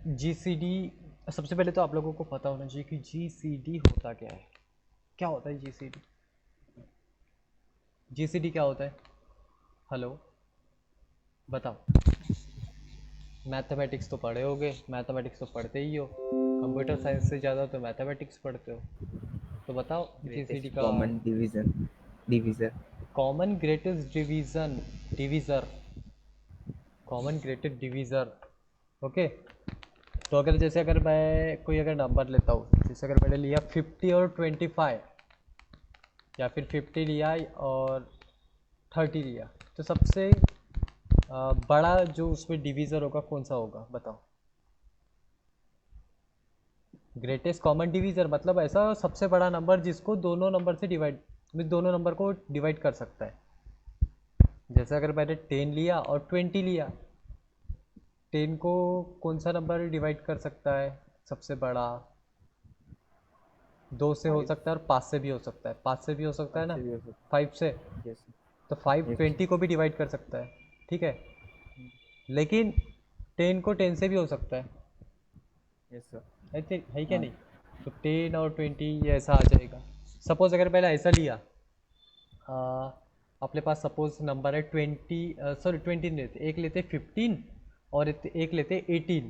GCD, सबसे पहले तो आप लोगों को पता होना चाहिए कि जीसीडी होता क्या है। क्या होता है जीसीडी? जीसीडी क्या होता है? हेलो, बताओ। मैथमेटिक्स तो पढ़े होगे, मैथमेटिक्स तो पढ़ते ही हो, कंप्यूटर साइंस से ज़्यादा तो मैथमेटिक्स पढ़ते हो, तो बताओ जीसीडी ग्रेटेस्ट का। Common divisor. Common greatest division, divisor, common greatest divisor. Okay, तो अगर जैसे अगर मैं कोई अगर नंबर लेता हूँ, जैसे अगर मैंने लिया 50 और 25, या फिर 50 लिया और 30 लिया, तो सबसे बड़ा जो उसमें डिवीज़र होगा कौन सा होगा, बताओ। ग्रेटेस्ट कॉमन डिवीज़र मतलब ऐसा सबसे बड़ा नंबर जिसको दोनों नंबर से डिवाइड, दोनों नंबर को डिवाइड कर सकता है। जैसे अगर मैंने 10 लिया और 20 लिया, 10 को कौन सा नंबर डिवाइड कर सकता है सबसे बड़ा? 2 से हो 5 सकता है और 5 से भी हो सकता है, 5 से भी हो सकता है 5 ना, से भी हो सकता 5 से। है। यस। तो 5 यस 20 को भी डिवाइड कर सकता है, ठीक है। सर। लेकिन 10 को 10 से भी हो सकता है, यस सर। है क्या हाँ। नहीं? तो 10 और 20 ये ऐसा आ जाएगा। सपोज अगर पहले ऐसा लिया, आ, अपने पास सपोज नंबर है 20, सॉरी 20 नहीं लेते, एक लेते 15 और एक लेते 18,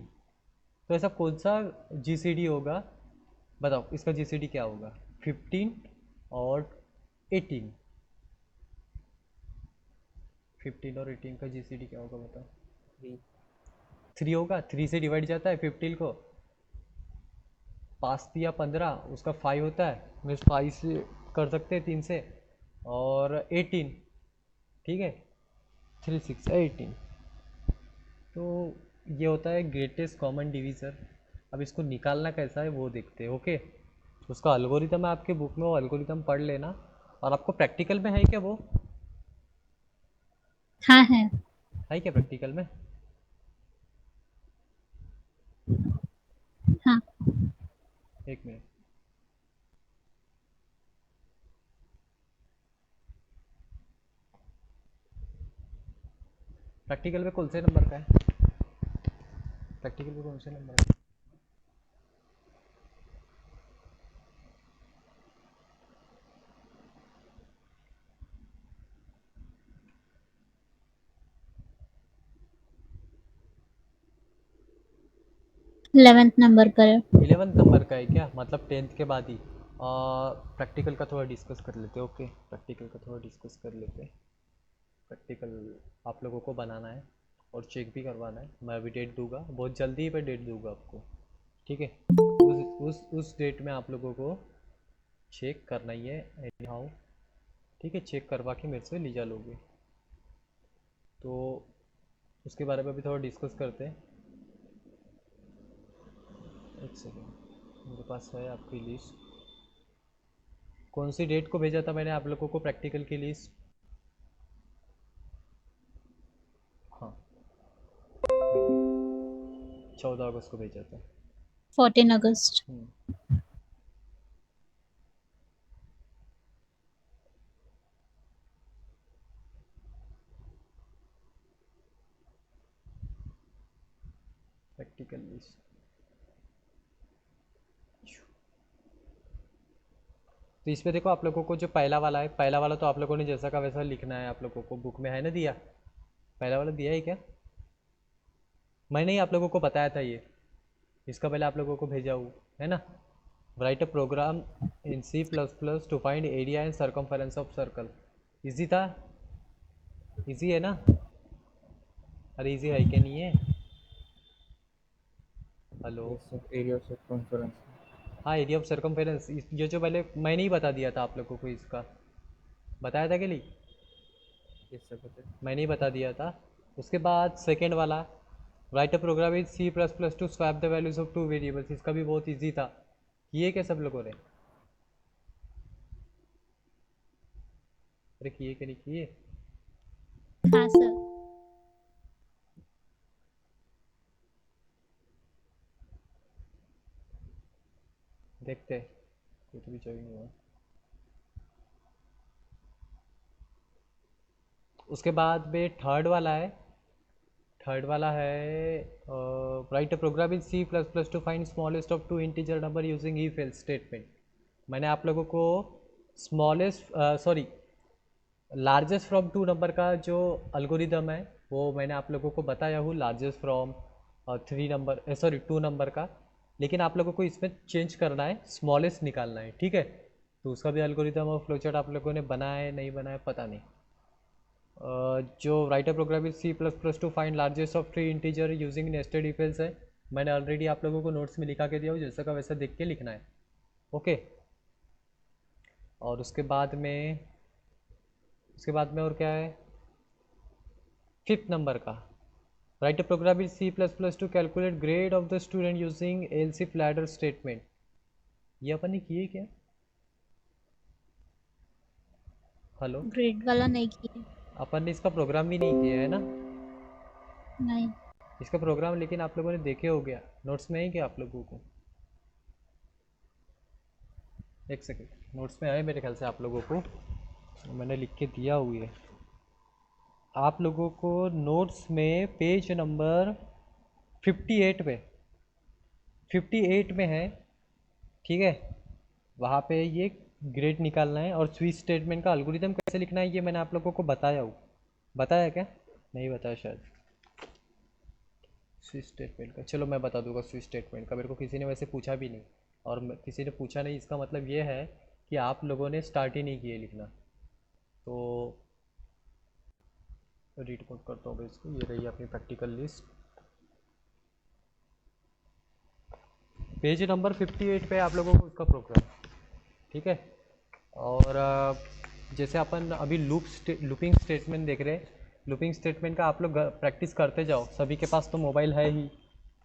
तो ऐसा कौन सा जीसीडी होगा, बताओ इसका जीसीडी क्या होगा? 15 और 18, 15 और 18 का जीसीडी क्या होगा, बताओ। 3। 3 होगा, 3 से डिवाइड जाता है 15 को, 5 दिया 15, उसका 5 होता है, मीन्स 5 से कर सकते हैं 3 से, और 18, ठीक है, 3 6 18। तो ये होता है ग्रेटेस्ट कॉमन डिवीज़र। अब इसको निकालना कैसा है वो देखते हैं, ओके। उसका अलगोरिदम है आपके बुक में, वो अलगोरिदम पढ़ लेना। और आपको प्रैक्टिकल में है क्या वो? हाँ है। है क्या प्रैक्टिकल में? हाँ। एक मिनट। प्रैक्टिकल में कौन से नंबर का है? प्रैक्टिकल में कौन से नंबर का? 11th नंबर पर है। 11th नंबर का है क्या? मतलब 10th के बाद ही। प्रैक्टिकल का थोड़ा डिस्कस कर लेते हैं, ओके। प्रैक्टिकल का थोड़ा डिस्कस कर लेते हैं। प्रैक्टिकल आप लोगों को बनाना है और चेक भी करवाना है। मैं अभी डेट दूंगा, बहुत जल्दी ही मैं डेट दूंगा आपको, ठीक है। उस डेट में आप लोगों को चेक करना ही है एनी हाउ, ठीक है। चेक करवा के मेरे से लीजा लोगे, तो उसके बारे में भी थोड़ा डिस्कस करते हैं। एक सेकेंड, मेरे पास है आपकी लिस्ट। कौन सी डेट को भेजा था मैंने आप लोगों को प्रैक्टिकल की लिस्ट? हाँ, 14 अगस्त को भेजा था। 14 अगस्त। प्रैक्टिकल लिस्ट, तो इसमें देखो आप लोगों को जो पहला वाला है, पहला वाला तो आप लोगों ने जैसा का वैसा लिखना है, आप लोगों को बुक में है ना दिया। पहला वाला दिया है क्या? मैंने ही आप लोगों को बताया था ये, इसका पहले आप लोगों को भेजा हूँ, है ना। Write a program in C++ to find area and circumference of circle. Easy था, इजी है ना? अरे इजी है क्या नहीं है? Hello. Yes sir. Area of circumference. हाँ, एरिया ऑफ सर्कमफेरेंस, ये जो पहले मैंने ही बता दिया था आप लोगों को, इसका बताया था कि नहीं? यस सर बताइए। मैंने ही बता दिया था। उसके बाद सेकेंड वाला, write a program in C++ to swap the values of two variables, इसका भी बहुत इजी था। किए क्या सब लोगों ने? अरे किए क्या नहीं किए? हाँ सर। देखते हैं, कोई तो भी ज्वाइन हुआ। उसके बाद में थर्ड वाला है, थर्ड वाला है write a program in C plus plus to find smallest of two integer number using if else statement. मैंने आप लोगों को smallest sorry largest from two number का जो अल्गोरिदम है वो मैंने आप लोगों को बताया हूँ, largest from three number sorry two number का। लेकिन आप लोगों को इसमें चेंज करना है, स्मॉलेस्ट निकालना है, ठीक है। तो उसका भी अल्गोरिदम और फ्लोचार्ट आप लोगों ने बनाया है नहीं बनाया पता नहीं। जो write a program is C plus plus to find largest of three integer using nested if else है, मैंने ऑलरेडी आप लोगों को नोट्स में लिखा के दिया हूँ, जैसा का वैसा देख के लिखना है, ओके। और उसके बाद और क्या है, फिफ्थ नंबर का write a program is C plus plus to calculate grade of the student using else if ladder statement. ये अपन ने किए क्या? हेलो, ग्रेड वाला नहीं किया। अपन ने इसका प्रोग्राम भी नहीं किया है ना, नहीं। इसका प्रोग्राम, लेकिन आप लोगों ने देखे हो गया नोट्स में है क्या आप लोगों को? एक सेकेंड, नोट्स में आए मेरे ख्याल से आप लोगों को, मैंने लिख के दिया हुई है आप लोगों को नोट्स में, पेज नंबर 58 में है, ठीक है। वहाँ पे ये ग्रेड निकालना है और स्विच स्टेटमेंट का अल्गोरिदम कैसे लिखना है ये मैंने आप लोगों को बताया हूँ, बताया क्या? नहीं बताया शायद। स्विच स्टेटमेंट का चलो मैं बता दूंगा, स्विच स्टेटमेंट का मेरे को किसी ने वैसे पूछा भी नहीं, और किसी ने पूछा नहीं, इसका मतलब ये है कि आप लोगों ने स्टार्ट ही नहीं किए लिखना। तो रीड कोड करता हूँ इसको, ये रही अपनी प्रैक्टिकल लिस्ट, पेज नंबर 58 पे आप लोगों को उसका प्रोग्राम, ठीक है। और जैसे अपन अभी लूपिंग स्टेटमेंट देख रहे हैं, लूपिंग स्टेटमेंट का आप लोग प्रैक्टिस करते जाओ, सभी के पास तो मोबाइल है ही,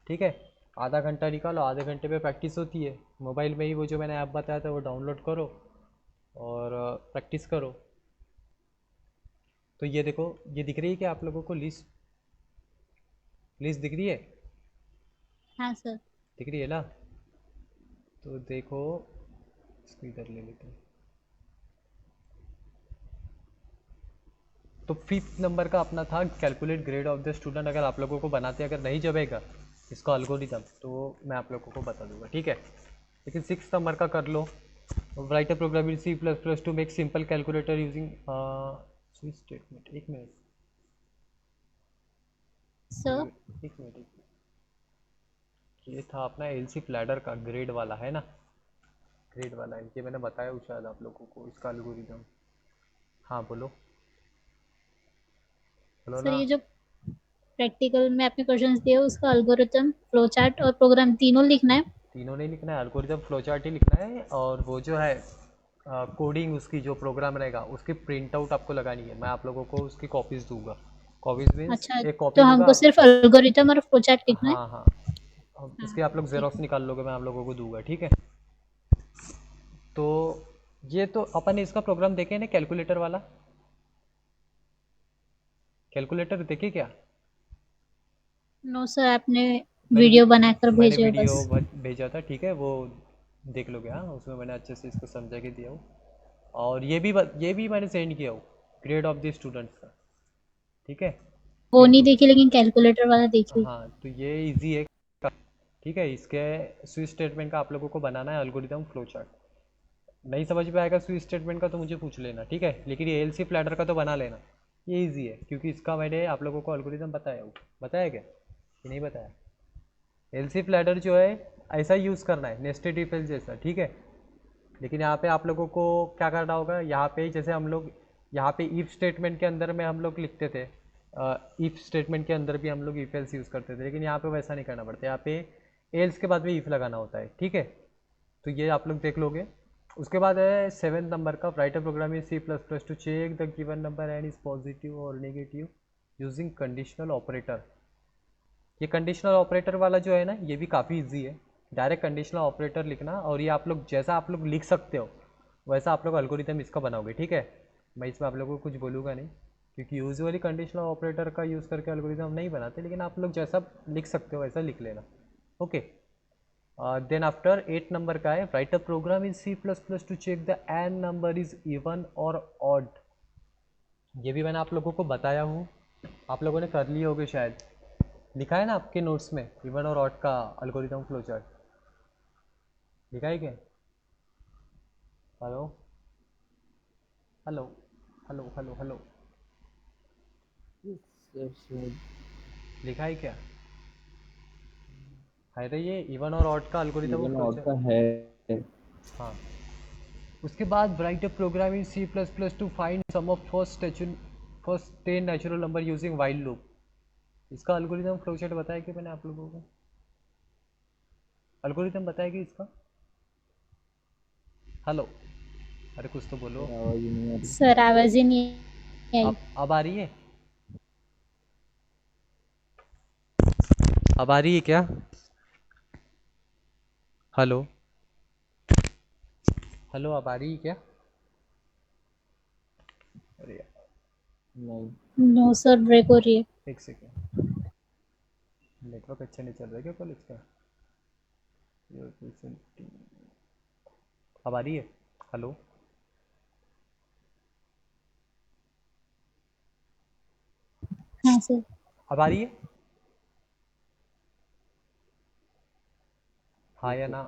ठीक है। आधा घंटा निकालो, आधे घंटे पे प्रैक्टिस होती है मोबाइल में ही, वो जो मैंने ऐप बताया था वो डाउनलोड करो और प्रैक्टिस करो। तो ये देखो, ये दिख रही है क्या आप लोगों को लिस्ट दिख रही है? हाँ सर। दिख रही है ना? तो देखो इसको इधर ले लेते हैं। तो फिफ्थ नंबर का अपना था calculate grade of the student. अगर आप लोगों को बनाते अगर नहीं जमेगा इसका अल्गोरिदम तो मैं आप लोगों को बता दूंगा, ठीक है। लेकिन सिक्स नंबर का कर लो, write a program in C plus plus to make simple calculator using switch statement. एक मिनट सर ये था अपना एलसी प्लैडर का ग्रेड वाला है ना, ग्रेड वाला है ये मैंने बताया हूँ शायद आप लोगों को इसका अल्गोरिदम। हाँ बोलो बोलो सर ना। ये जो प्रैक्टिकल में आपने क्वेश्चंस दिए उसका अल्गोरिथम, फ्लो चार्ट और प्रोग्राम तीनों लिखना है। तीनों नहीं लिखना है, अल्गोरिदम फ्लोचार्ट ही लिखना है, और वो जो है कोडिंग उसकी जो प्रोग्राम रहेगा उसकी प्रिंट आउट आपको लगानी है, मैं आप लोगों को उसकी कॉपीज दूंगा। कॉपीज मीन्स अच्छा, एक कॉपी तो दूंगा। हमको सिर्फ अल्गोरिथम और फ्लो चार्ट लिखना है। हाँ हाँ, उसके आप लोग ठीक जेरोक्स है। निकाल लोगे, मैं आप लोगों को दूंगा, ठीक है। तो ये तो अपन ने इसका प्रोग्राम देखे ना, कैलकुलेटर वाला, कैलकुलेटर देखे क्या? नो सर, आपने मैंने वीडियो बनाकर मैंने भेजे हो वीडियो बस। भेजा था, ठीक है, वो देख लोगे। हाँ उसमें मैंने अच्छे से इसको समझा के दिया हूँ, और ये भी मैंने सेंड किया हूँ ग्रेड ऑफ द स्टूडेंट्स का, ठीक है। वो नहीं यूट्यूब, देखी लेकिन कैलकुलेटर वाला देखी। हाँ तो ये इजी है, ठीक है। इसके स्विच स्टेटमेंट का आप लोगों को बनाना है अल्गोरिदम फ्लो चार्ट। नहीं समझ में आएगा स्विच स्टेटमेंट का तो मुझे पूछ लेना, ठीक है। लेकिन ये एलसी प्लैटर का तो बना लेना, ये इजी है क्योंकि इसका मैंने आप लोगों को अल्गोरिदम बताया क्या कि नहीं बताया? एलसी प्लैटर जो है ऐसा यूज़ करना है, नेस्टेड इफ एल्स जैसा, ठीक है। लेकिन यहाँ पे आप लोगों को क्या करना होगा, यहाँ पे जैसे हम लोग यहाँ पे इफ स्टेटमेंट के अंदर में हम लोग लिखते थे, इफ स्टेटमेंट के अंदर भी हम लोग इफ एल्स यूज़ करते थे, लेकिन यहाँ पे वैसा नहीं करना पड़ता, यहाँ पे एल्स के बाद में इफ लगाना होता है, ठीक है। तो ये आप लोग देख लोगे। उसके बाद है सेवेंथ नंबर का, write a program in C plus plus to check the given number and is positive और नेगेटिव यूजिंग कंडीशनल ऑपरेटर। ये कंडीशनल ऑपरेटर वाला जो है ना, ये भी काफ़ी इजी है, डायरेक्ट कंडीशनल ऑपरेटर लिखना, और ये आप लोग जैसा आप लोग लिख सकते हो वैसा आप लोग अल्गोरिदम इसका बनाओगे, ठीक है। मैं इसमें आप लोगों को कुछ बोलूँगा नहीं क्योंकि यूजुअली कंडीशनल ऑपरेटर का यूज़ करके अल्गोरिदम नहीं बनाते, लेकिन आप लोग जैसा लिख सकते हो वैसा लिख लेना, ओके। देन आफ्टर 8 नंबर का है, write a program in C plus plus to check the N number is even और ऑड। ये भी मैंने आप लोगों को बताया हूँ, आप लोगों ने कर लिए होगे शायद, लिखा है ना आपके नोट्स में, इवन और ऑड का अल्गोरिथम फ्लो चार्ट लिखा है क्या? Hello hello hello hello hello, sir शायद लिखा है क्या? है तो ये इवन और ऑड का अल्गोरिथम इवन फ्लो आउट का चार्ट। है। हाँ, उसके बाद write a program in C plus plus to find sum of first 10 natural number using while loop. इसका अल्गोरिथम फ्लो चार्ट बताया कि मैंने आप लोगों को, अल्गोरिथम बताया कि इसका। हेलो, अरे कुछ तो बोलो। सर आवाज ही नहीं आ रही। सर आवाज ही नहीं आई। अब आ रही है? अब आ रही है क्या? हेलो हेलो, अब आ रही है क्या? अरे यार, नहीं। नो सर, ब्रेक हो रही है। एक सेकेंड, नेटवर्क अच्छा नहीं चल रहा है क्या कॉलेज का? अब आ रही है? हेलो, हाँ सर। अब आ रही है? हाँ या ना,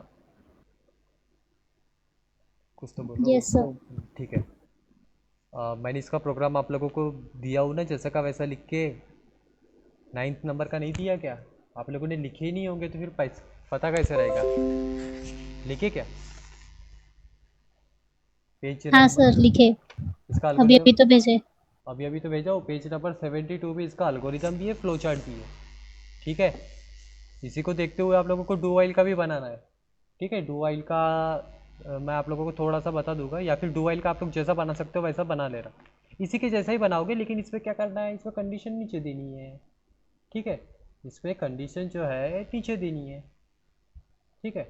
कुछ तो बोलो। Yes sir. ठीक है। मैंने इसका प्रोग्राम आप लोगों को दिया हूँ ना, जैसा का वैसा लिख के। 9th नंबर का नहीं दिया क्या? आप लोगों ने लिखे ही नहीं होंगे तो फिर पता कैसे रहेगा? लिखे क्या पेज हाँ नंबर? सर, लिखे। इसका अभी अल्गोरिदम अभी तो भेजे। अभी अभी तो भेजा हूँ। पेज नंबर 72 पे इसका अल्गोरिदम भी है, फ्लो चार्ट भी है। ठीक है, इसी को देखते हुए आप लोगों को डू वाइल का भी बनाना है। ठीक है, डू वाइल का मैं आप लोगों को थोड़ा सा बता दूंगा, या फिर डू वाइल का आप लोग जैसा बना सकते हो वैसा बना लेना। इसी के जैसा ही बनाओगे, लेकिन इसमें क्या करना है, इसमें कंडीशन नीचे देनी है। ठीक है, इसमें कंडीशन जो है नीचे देनी है। ठीक है,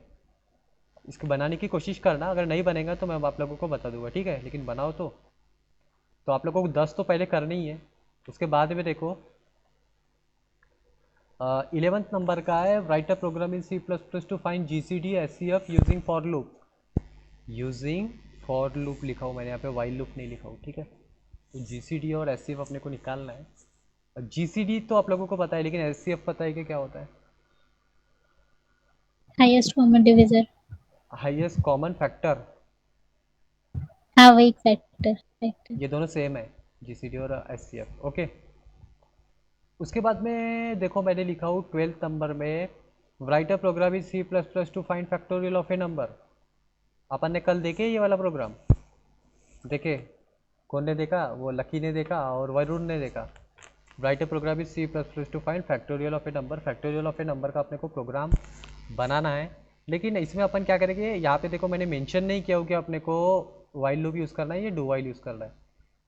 इसको बनाने की कोशिश करना, अगर नहीं बनेगा तो मैं आप लोगों को बता दूंगा। ठीक है, लेकिन बनाओ तो आप लोगों को 10 तो पहले करनी ही है। उसके बाद में देखो 11th नंबर का है, write a program in C plus plus to find G C D S C F using for loop. Using for loop लिखा हूँ मैंने यहाँ पे, वाइल लूप नहीं लिखा हूँ। ठीक है, तो जी सी डी और एस सी एफ अपने को निकालना है। जी सी डी तो आप लोगों को पता है, लेकिन एस सी एफ पता है कि क्या होता है? Highest common divisor. Highest common factor. हाँ, वही फैक्टर फैक्टर। ये दोनों सेम है, जी सी डी और एस सी एफ। ओके, उसके बाद में देखो मैंने लिखा हूँ 12th नंबर में, write a program in C plus plus to find factorial of a number. अपन ने कल देखे ये वाला प्रोग्राम? देखे? कौन ने देखा? वो लकी ने देखा और वरुण ने देखा। Write a program is C plus plus to find factorial of a number. Factorial of a number का अपने को प्रोग्राम बनाना है, लेकिन इसमें अपन क्या करेंगे, यहाँ पे देखो मैंने मेंशन नहीं किया हो कि अपने को वाइल लूप यूज़ करना है या डू वाइल यूज़ करना है।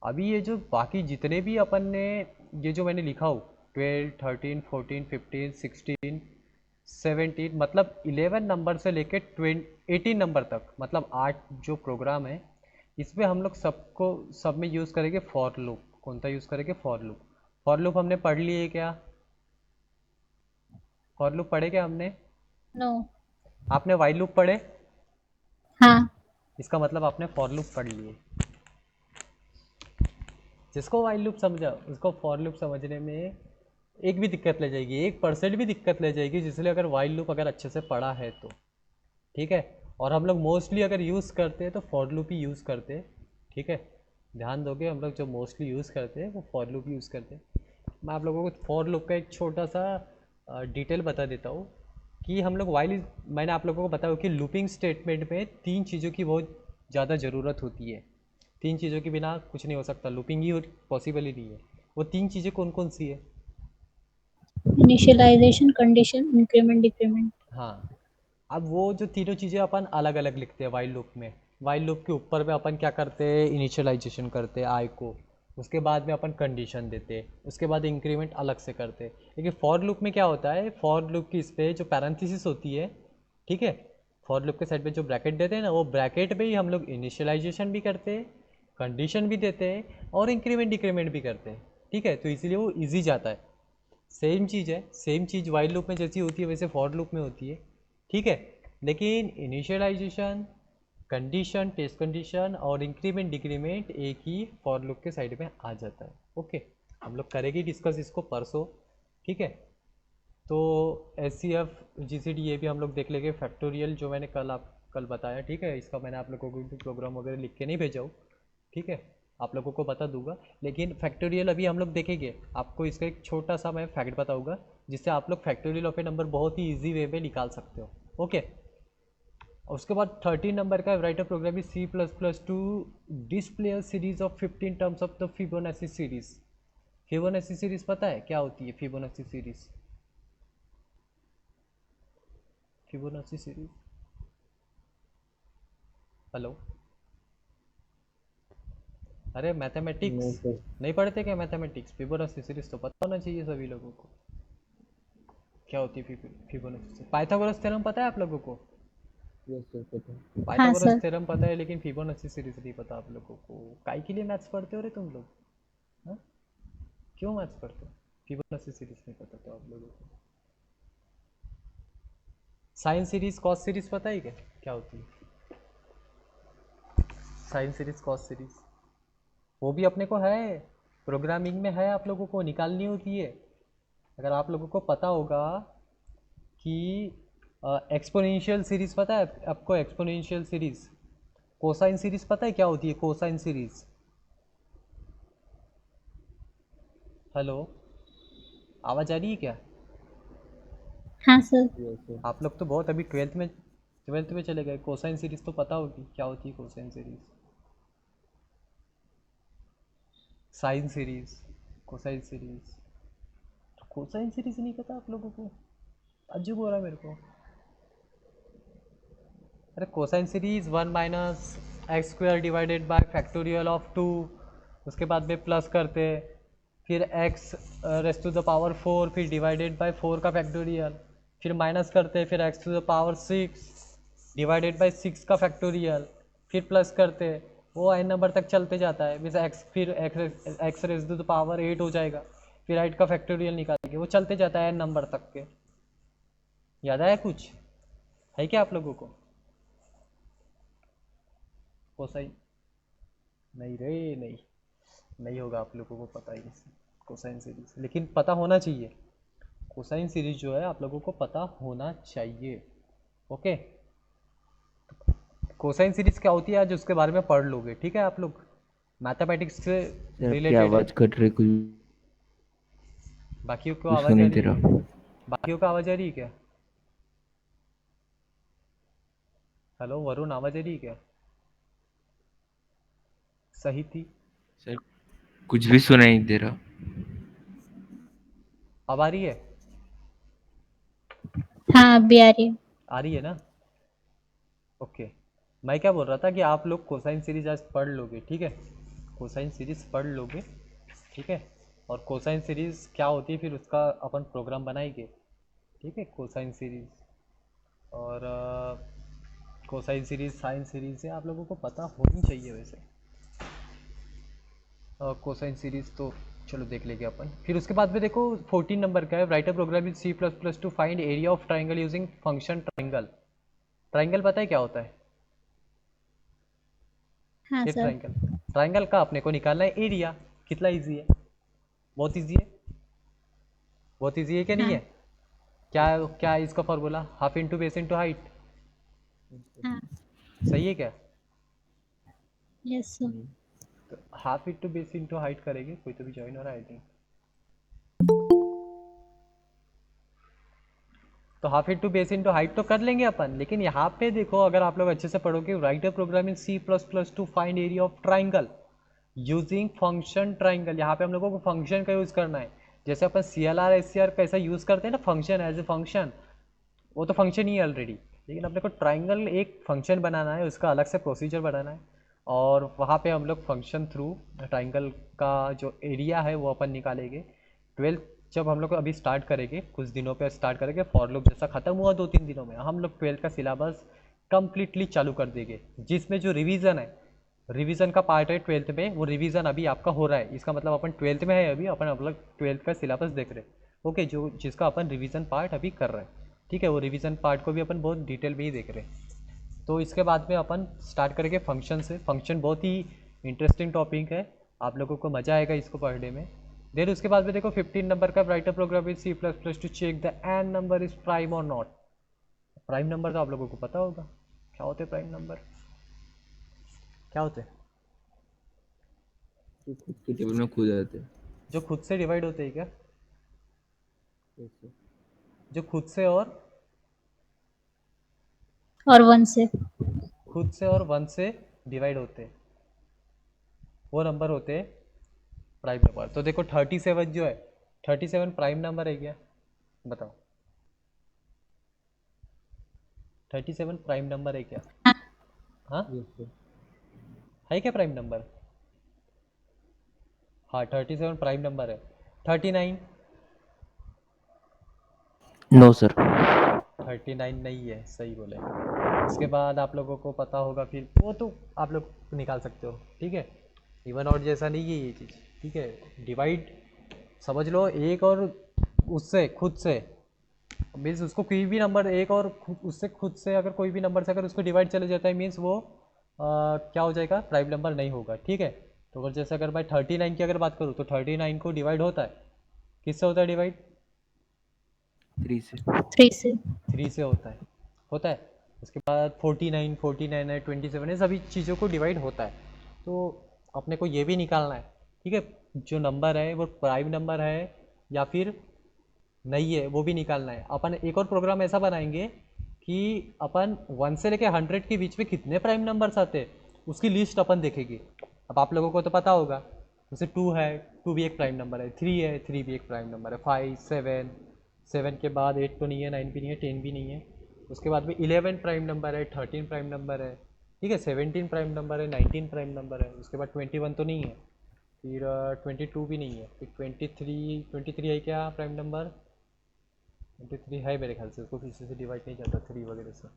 अभी ये जो बाकी जितने भी अपन ने, ये जो मैंने लिखा हो 12, 13, 14, 15, 16, 17, मतलब 11 नंबर से लेके 18 नंबर तक, मतलब 8 जो प्रोग्राम है, इसमें हम लोग सब में यूज़ करेंगे फॉर लूप। कौन सा यूज़ करेंगे? For loop. फॉर लूप हमने पढ़ लिए क्या? फॉर लूप पढ़े क्या हमने? नो। आपने वाइल लूप पढ़े? हाँ। इसका मतलब आपने फॉर लूप पढ़ लिए। जिसको वाइल लूप समझा उसको फॉर लूप समझने में एक भी दिक्कत ले जाएगी, 1% भी दिक्कत ले जाएगी, जिसलिए अगर वाइल लूप अगर अच्छे से पढ़ा है तो। ठीक है, और हम लोग मोस्टली अगर यूज़ करते हैं तो फॉर लूप ही यूज़ करते हैं। ठीक है, ध्यान दोगे, हम लोग जो मोस्टली यूज़ करते हैं वो फॉर लूप यूज़ करते हैं। मैं आप लोगों को फॉर लूप का एक छोटा सा डिटेल बता देता हूँ कि हम लोग मैंने आप लोगों को बताया कि लूपिंग स्टेटमेंट में 3 चीज़ों की बहुत ज़्यादा ज़रूरत होती है। 3 चीज़ों के बिना कुछ नहीं हो सकता, लूपिंग ही पॉसिबल ही नहीं है। वो 3 चीज़ें कौन कौन सी है? Initialisation, condition, increment, decrement. हाँ, अब वो जो तीनों चीज़ें अपन अलग अलग लिखते हैं वाइल लूप में। वाइल लूप के ऊपर में अपन क्या करते हैं, इनिशियलाइजेशन करते हैं आई को, उसके बाद में अपन कंडीशन देते हैं, उसके बाद इंक्रीमेंट अलग से करते हैं। लेकिन फॉर लूप में क्या होता है, फॉर लूप की इस पर जो पैरेंथेसिस होती है, ठीक है, फॉर लूप के साइड पे जो ब्रैकेट देते हैं ना, वो ब्रैकेट में ही हम लोग इनिशियलाइजेशन भी करते हैं, कंडीशन भी देते हैं और इंक्रीमेंट डिक्रीमेंट भी करते हैं। ठीक है, तो इसीलिए वो ईजी जाता है। सेम चीज़ है, सेम चीज़ वाइल लूप में जैसी होती है वैसे फॉर लूप में होती है। ठीक है, लेकिन इनिशियलाइजेशन, कंडीशन, टेस्ट कंडीशन और इंक्रीमेंट डिक्रीमेंट एक ही फॉर लूप के साइड में आ जाता है। ओके, हम लोग करेंगे डिस्कस इसको परसों। ठीक है, तो S C F G C D ये भी हम लोग देख लेंगे। फैक्टोरियल जो मैंने कल बताया, ठीक है, इसका मैंने आप लोगों को भी प्रोग्राम वगैरह लिख के नहीं भेजा हूँ, ठीक है, आप लोगों को बता दूंगा। लेकिन फैक्टोरियल अभी हम लोग देखेंगे। आपको इसका एक छोटा सा मैं फैक्ट बताऊंगा जिससे आप लोग फैक्टोरियल ऑफ ए नंबर बहुत ही ईजी वे में निकाल सकते हो। ओके, उसके बाद 13 नंबर का write a program is C plus plus to display a series of 15 terms of the Fibonacci series. Fibonacci series पता है क्या होती है? Fibonacci series, Fibonacci series, hello, अरे नहीं मैथमेटिक्स सर। नहीं पढ़ते क्या? मैथमेटिक्स, फिबोनाची सीरीज तो पता होना चाहिए सभी लोगों को। क्या होती है फिबोनाची? पाइथागोरस थ्योरम पता है आप लोगों को? यस सर, पता है। हाँ पाइथागोरस सर। थ्योरम पता है लेकिन फिबोनाची सीरीज नहीं पता आप लोगों को। काहे के लिए मैथ्स पढ़ते हो रे तुम लोग? हाँ? क्यों मैथ्स पढ़ते हो? फिबोनाची सीरीज नहीं पता तो आप लोगों को। साइन सीरीज कॉस सीरीज पता है क्या होती है? साइन सीरीज कॉस सीरीज वो भी अपने को है, प्रोग्रामिंग में है, आप लोगों को निकालनी होती है। अगर आप लोगों को पता होगा कि एक्सपोनेंशियल सीरीज पता है आपको? एक्सपोनेंशियल सीरीज, कोसाइन सीरीज पता है क्या होती है? कोसाइन सीरीज, हेलो, आवाज़ आ रही है क्या? हाँ सर। Yes sir. आप लोग तो बहुत अभी ट्वेल्थ में चले गए। कोसाइन सीरीज तो पता होगी क्या होती है cosine series, sine series, cosine series. Cosine series नहीं पता आप लोगों को? अजीब हो रहा है मेरे को। अरे cosine series 1 - x² divided by factorial of 2, उसके बाद में प्लस करते, फिर x raise to the power 4, फिर डिवाइडेड बाय 4 का फैक्टोरियल, फिर माइनस करते, फिर x to the power 6 divided by 6 का फैक्टोरियल, फिर प्लस करते, वो n नंबर तक चलते जाता है। मीन्स x, फिर x raise to the power 8 हो जाएगा, फिर 8 का फैक्टोरियल निकालेंगे, वो चलते जाता है n नंबर तक के। याद आया कुछ? है क्या आप लोगों को? कोसाइन नहीं रे, नहीं होगा आप लोगों को पता ही कोसाइन सीरीज, लेकिन पता होना चाहिए। कोसाइन सीरीज जो है आप लोगों को पता होना चाहिए। ओके, कोसाइन सीरीज क्या होती है आज उसके बारे में पढ़ लोगे, ठीक है आप लोग? मैथमेटिक्स से सर आपकी रिलेटेड है। आवाज़ कट रही, कुछ बाकियों को कुछ आवाज़ आ सुनाई दे रही है? रहा। बाकियों को आवाज़ आ रही है क्या? हेलो वरुण, आवाज़ आ रही है क्या? सही थी। सर कुछ भी सुनाई नहीं दे रहा। अब आ रही है? हाँ अभी आ रही है। आ रही है ना? ओके, मैं क्या बोल रहा था कि आप लोग कोसाइन सीरीज आज पढ़ लोगे, ठीक है? कोसाइन सीरीज पढ़ लोगे, ठीक है? और कोसाइन सीरीज क्या होती है फिर उसका अपन प्रोग्राम बनाएंगे, ठीक है? कोसाइन सीरीज और कोसाइन सीरीज, साइन सीरीज से आप लोगों को पता होनी चाहिए वैसे। कोसाइन सीरीज तो चलो देख लेंगे अपन। फिर उसके बाद में देखो 14 नंबर का है, write a program in C plus plus to find area of triangle using function triangle. Triangle पता है क्या होता है? हाँ ये सर। ट्राइंगल, ट्राइंगल का अपने को निकालना है एरिया। कितना इजी है? बहुत इजी है। बहुत इजी है क्या नहीं हाँ। है? क्या क्या है इसका formula? Half into base into height. हाँ। सही है क्या? Yes sir. तो half into base into height करेंगे। कोई तो भी ज्वाइन हो रहा है आई थिंक। तो half into base into height तो कर लेंगे अपन, लेकिन यहाँ पे देखो अगर आप लोग अच्छे से पढ़ोगे, write a program in C plus plus to find area of triangle using function triangle. यहाँ पे हम लोगों को फंक्शन का यूज़ करना है। जैसे अपन C L R S C R कैसा यूज़ करते हैं ना, फंक्शन एज ए फंक्शन, वो तो फंक्शन ही है ऑलरेडी, लेकिन अपने को ट्राइंगल एक फंक्शन बनाना है, उसका अलग से प्रोसीजर बनाना है। और वहाँ पे हम लोग फंक्शन थ्रू ट्राइंगल का जो एरिया है वो अपन निकालेंगे। 12th जब हम लोग अभी स्टार्ट करेंगे, कुछ दिनों पे स्टार्ट करेंगे, फॉर लूप जैसा ख़त्म हुआ 2-3 दिनों में, हम लोग 12th का सिलेबस कम्प्लीटली चालू कर देंगे, जिसमें जो रिवीजन है, रिवीजन का पार्ट है 12th में, वो रिवीजन अभी आपका हो रहा है। इसका मतलब अपन 12th में है अभी, अपन मतलब 12th का सिलेबस देख रहे हैं। ओके, जो जिसका अपन रिवीजन पार्ट अभी कर रहे हैं, ठीक है? वो रिवीजन पार्ट को भी अपन बहुत डिटेल में ही देख रहे हैं। तो इसके बाद में अपन स्टार्ट करेंगे फंक्शन से। फंक्शन बहुत ही इंटरेस्टिंग टॉपिक है, आप लोगों को मज़ा आएगा इसको पढ़ने में। देन उसके बाद में देखो 15 नंबर का write a program in C plus plus to check the N number is prime और नॉट। प्राइम नंबर तो आप लोगों को पता होगा क्या होते हैं। प्राइम नंबर क्या होते हैं? तो खुद के टेबल में खुद आते हैं। जो खुद से डिवाइड होते हैं क्या? Yes, sir. जो खुद से और वन से। खुद से और वन से डिवाइड होते हैं, वो नंबर होते हैं प्राइम नंबर। तो देखो 37 जो है, 37 प्राइम नंबर है क्या? बताओ, 37 प्राइम नंबर है क्या? हाँ, Yes, sir. है क्या प्राइम नंबर? हाँ 37 प्राइम नंबर है। 39, No, sir. 39 नहीं है, सही बोले। उसके बाद आप लोगों को पता होगा फिर, वो तो आप लोग निकाल सकते हो, ठीक है। इवन और जैसा नहीं है ये चीज़, ठीक है। डिवाइड समझ लो, एक और उससे खुद से मीन्स उसको कोई भी नंबर एक और उससे खुद से अगर कोई भी नंबर से अगर उसको डिवाइड चले जाता है मीन्स वो क्या हो जाएगा, प्राइम नंबर नहीं होगा, ठीक है। तो अगर जैसे अगर मैं 39 की अगर बात करूँ तो 39 को डिवाइड होता है, किससे होता है डिवाइड? 3 से। 3 से। 3 से होता है। उसके बाद 49, 49 है, 27 है, सभी चीज़ों को डिवाइड होता है। तो अपने को ये भी निकालना है, ठीक है, जो नंबर है वो प्राइम नंबर है या फिर नहीं है, वो भी निकालना है। अपन एक और प्रोग्राम ऐसा बनाएंगे कि अपन 1 से लेके 100 के बीच में कितने प्राइम नंबर्स आते हैं उसकी लिस्ट अपन देखेंगे। अब आप लोगों को तो पता होगा, जैसे 2 है, 2 भी एक प्राइम नंबर है, 3 है, 3 भी एक प्राइम नंबर है, 5, 7, 7 के बाद 8 तो नहीं है, 9 भी नहीं है, 10 भी नहीं है। उसके बाद में 11 प्राइम नंबर है, 13 प्राइम नंबर है, ठीक है, 17 प्राइम नंबर है, 19 प्राइम नंबर है। उसके बाद 21 तो नहीं है, फिर 22 भी नहीं है, फिर 23 है क्या प्राइम नंबर? 23 है मेरे ख्याल से, उसको किसी से डिवाइड नहीं जाता 3 वगैरह से।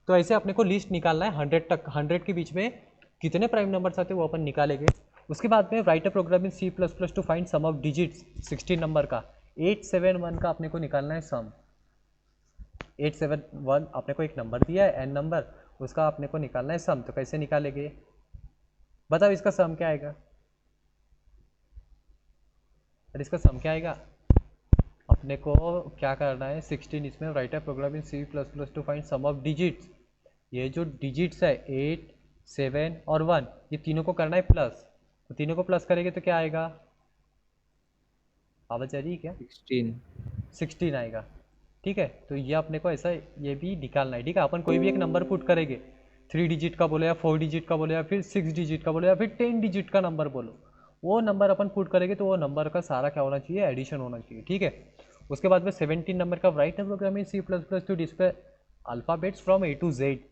तो ऐसे अपने को लिस्ट निकालना है 100 तक, 100 के बीच में कितने प्राइम नंबर्स आते हैं वो अपन निकालेंगे। उसके बाद में write a program in C plus plus to find sum of digits 16 number का 871 का अपने को निकालना है सम। 871 अपने को एक नंबर दिया है एन नंबर, उसका अपने को निकालना है सम। तो कैसे निकालेंगे बताओ, इसका सम क्या आएगा? अरे इसका सम क्या आएगा? अपने को क्या करना है 16, इसमें write a program in C plus plus to find sum of digits. ये जो डिजिट्स है 8, 7 और 1, ये तीनों को करना है प्लस। तो तीनों को प्लस करेंगे तो क्या आएगा? आवाज आ रही है क्या? 16. 16 आएगा, ठीक है। तो ये अपने को ऐसा ये भी निकालना है, ठीक है। अपन कोई भी एक नंबर पुट करेंगे, 3 डिजिट का बोले या 4 डिजिट का बोले या फिर 6 डिजिट का बोले या फिर 10 डिजिट का नंबर बोलो, वो नंबर अपन पुट करेंगे तो वो नंबर का सारा क्या होना चाहिए, एडिशन होना चाहिए, ठीक है। उसके बाद में 17 नंबर का write program in C plus plus to display alphabets from A to Z.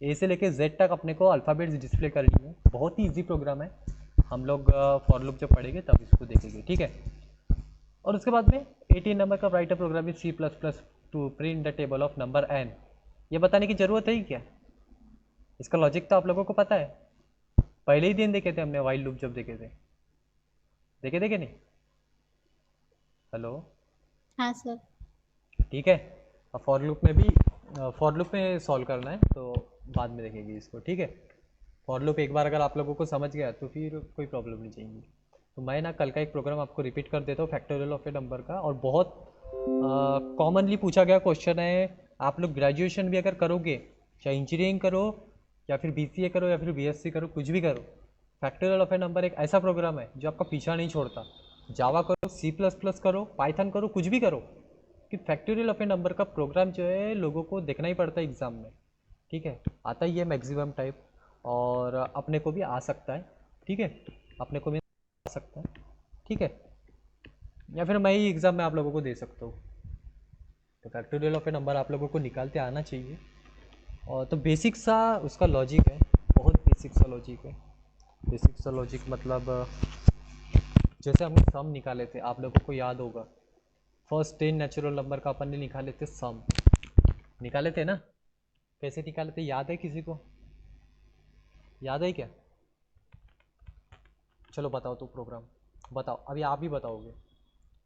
A से लेके जेड तक अपने को अल्फ़ाबेट्स डिस्प्ले करनी है। बहुत ही ईजी प्रोग्राम है, हम लोग फॉर लूप जब पढ़ेंगे तब इसको देखेंगे, ठीक है। और उसके बाद में 18 नंबर का write program in C plus plus to print the table of number N. ये बताने की ज़रूरत है ही क्या? इसका लॉजिक तो आप लोगों को पता है, पहले ही दिन देखे थे हमने वाइल लूप जब देखे थे कि नहीं? हेलो, हाँ सर। ठीक है। अब फॉर लूप में भी फॉर लूप में सॉल्व करना है तो बाद में देखेंगे इसको, ठीक है। फॉर लूप एक बार अगर आप लोगों को समझ गया तो फिर कोई प्रॉब्लम नहीं चाहिए। तो मैं ना कल का एक प्रोग्राम आपको रिपीट कर देता हूँ फैक्टोरियल ऑफ ए नंबर का, और बहुत कॉमनली पूछा गया क्वेश्चन है। आप लोग ग्रेजुएशन भी अगर करोगे, चाहे इंजीनियरिंग करो या फिर बीसीए करो या फिर बीएससी करो, कुछ भी करो, फैक्टोरियल ऑफ ए नंबर एक ऐसा प्रोग्राम है जो आपका पीछा नहीं छोड़ता। जावा करो, सी प्लस प्लस करो, पाइथन करो, कुछ भी करो, कि फैक्टोरियल ऑफ ए नंबर का प्रोग्राम जो है लोगों को देखना ही पड़ता है एग्ज़ाम में, ठीक है। आता ही है मैक्सिमम टाइप, और अपने को भी आ सकता है, ठीक है, अपने को भी आ सकता है, ठीक है, या फिर मैं ही एग्ज़ाम में आप लोगों को दे सकता हूँ। तो फैक्टोरियल ऑफ ए नंबर आप लोगों को निकालते आना चाहिए। और तो बेसिक सा उसका लॉजिक है, बहुत बेसिक सा लॉजिक है। बेसिक सा लॉजिक मतलब जैसे हमने सम निकाले थे, आप लोगों को याद होगा, फर्स्ट 10 नेचुरल नंबर का अपन ने निकाले थे सम, निकाले थे ना? कैसे निकाले थे, याद है किसी को? याद है क्या? चलो बताओ तो प्रोग्राम बताओ, अभी आप ही बताओगे,